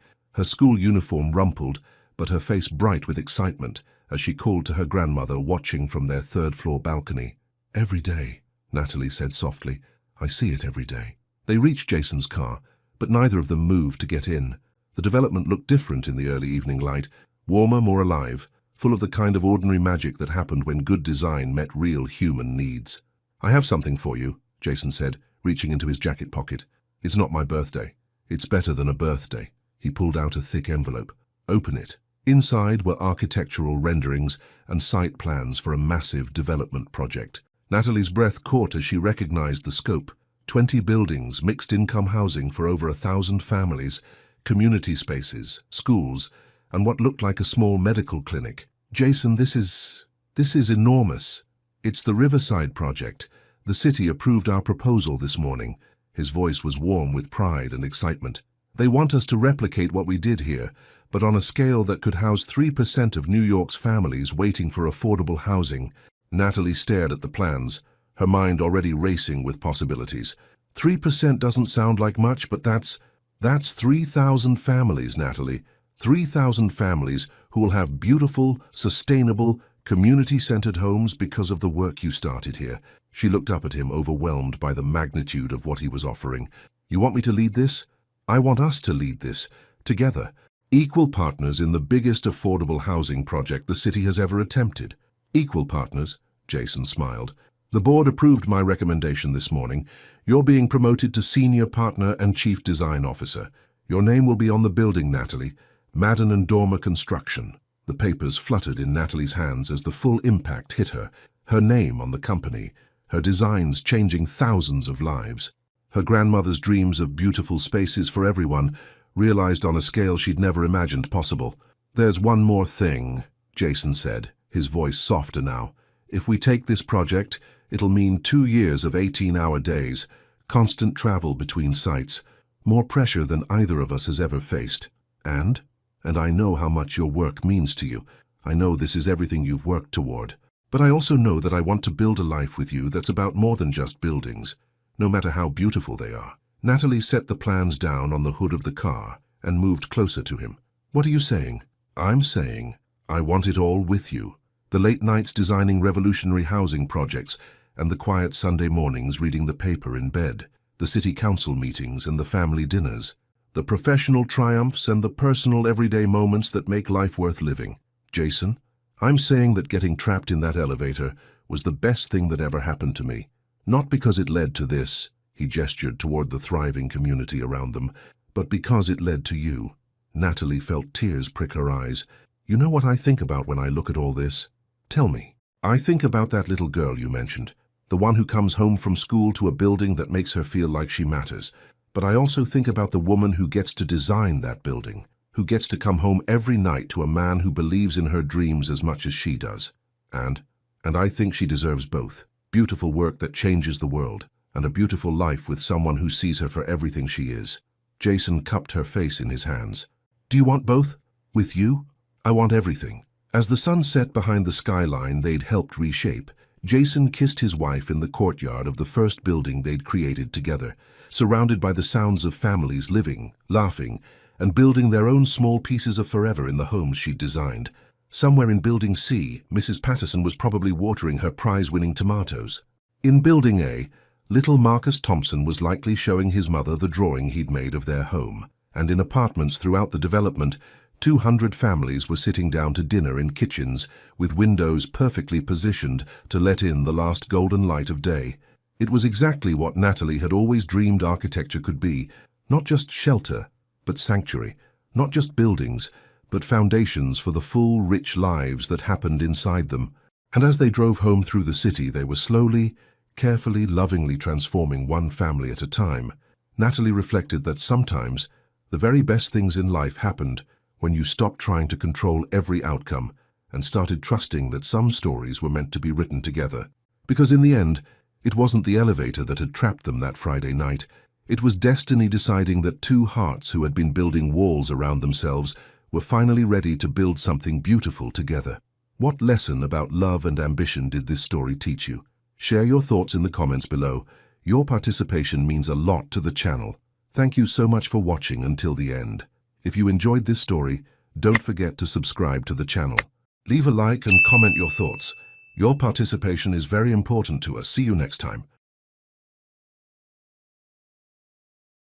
her school uniform rumpled, but her face bright with excitement as she called to her grandmother watching from their third-floor balcony. Every day, Natalie said softly. I see it every day. They reached Jason's car, but neither of them moved to get in. The development looked different in the early evening light, warmer, more alive, full of the kind of ordinary magic that happened when good design met real human needs. I have something for you, Jason said, reaching into his jacket pocket. It's not my birthday. It's better than a birthday. He pulled out a thick envelope. Open it. Inside were architectural renderings and site plans for a massive development project. Natalie's breath caught as she recognized the scope. 20 buildings, mixed-income housing for over 1,000 families, community spaces, schools, and what looked like a small medical clinic. Jason, this is enormous. It's the Riverside project. The city approved our proposal this morning. His voice was warm with pride and excitement. They want us to replicate what we did here, but on a scale that could house 3% of New York's families waiting for affordable housing. Natalie stared at the plans, her mind already racing with possibilities. 3% doesn't sound like much, but that's 3,000 families, Natalie. 3,000 families who will have beautiful, sustainable, community-centered homes because of the work you started here. She looked up at him, overwhelmed by the magnitude of what he was offering. You want me to lead this? I want us to lead this, together, equal partners in the biggest affordable housing project the city has ever attempted. Equal partners, Jason smiled. The board approved my recommendation this morning. You're being promoted to senior partner and chief design officer. Your name will be on the building, Natalie. Madden and Dormer Construction. The papers fluttered in Natalie's hands as the full impact hit her. Her name on the company, her designs changing thousands of lives. Her grandmother's dreams of beautiful spaces for everyone, realized on a scale she'd never imagined possible. There's one more thing, Jason said, his voice softer now. If we take this project, it'll mean 2 years of 18-hour days, constant travel between sites, more pressure than either of us has ever faced. And I know how much your work means to you. I know this is everything you've worked toward. But I also know that I want to build a life with you that's about more than just buildings, no matter how beautiful they are. Natalie set the plans down on the hood of the car and moved closer to him. What are you saying? I'm saying I want it all with you. The late nights designing revolutionary housing projects and the quiet Sunday mornings reading the paper in bed, the city council meetings and the family dinners, the professional triumphs and the personal everyday moments that make life worth living. Jason, I'm saying that getting trapped in that elevator was the best thing that ever happened to me. Not because it led to this, he gestured toward the thriving community around them, but because it led to you. Natalie felt tears prick her eyes. You know what I think about when I look at all this? Tell me. I think about that little girl you mentioned, the one who comes home from school to a building that makes her feel like she matters. But I also think about the woman who gets to design that building, who gets to come home every night to a man who believes in her dreams as much as she does. And I think she deserves both. Beautiful work that changes the world, and a beautiful life with someone who sees her for everything she is. Jason cupped her face in his hands. Do you want both? With you? I want everything. As the sun set behind the skyline they'd helped reshape, Jason kissed his wife in the courtyard of the first building they'd created together, surrounded by the sounds of families living, laughing, and building their own small pieces of forever in the homes she'd designed. Somewhere in Building C, Mrs. Patterson was probably watering her prize-winning tomatoes. In Building A, little Marcus Thompson was likely showing his mother the drawing he'd made of their home. And in apartments throughout the development, 200 families were sitting down to dinner in kitchens with windows perfectly positioned to let in the last golden light of day. It was exactly what Natalie had always dreamed architecture could be, not just shelter, but sanctuary, not just buildings, but foundations for the full, rich lives that happened inside them. And as they drove home through the city, they were slowly, carefully, lovingly transforming one family at a time. Natalie reflected that sometimes the very best things in life happened when you stopped trying to control every outcome and started trusting that some stories were meant to be written together. Because in the end, it wasn't the elevator that had trapped them that Friday night. It was destiny deciding that two hearts who had been building walls around themselves were finally ready to build something beautiful together. What lesson about love and ambition did this story teach you? Share your thoughts in the comments below. Your participation means a lot to the channel. Thank you so much for watching until the end. If you enjoyed this story, don't forget to subscribe to the channel. Leave a like and comment your thoughts. Your participation is very important to us. See you next time.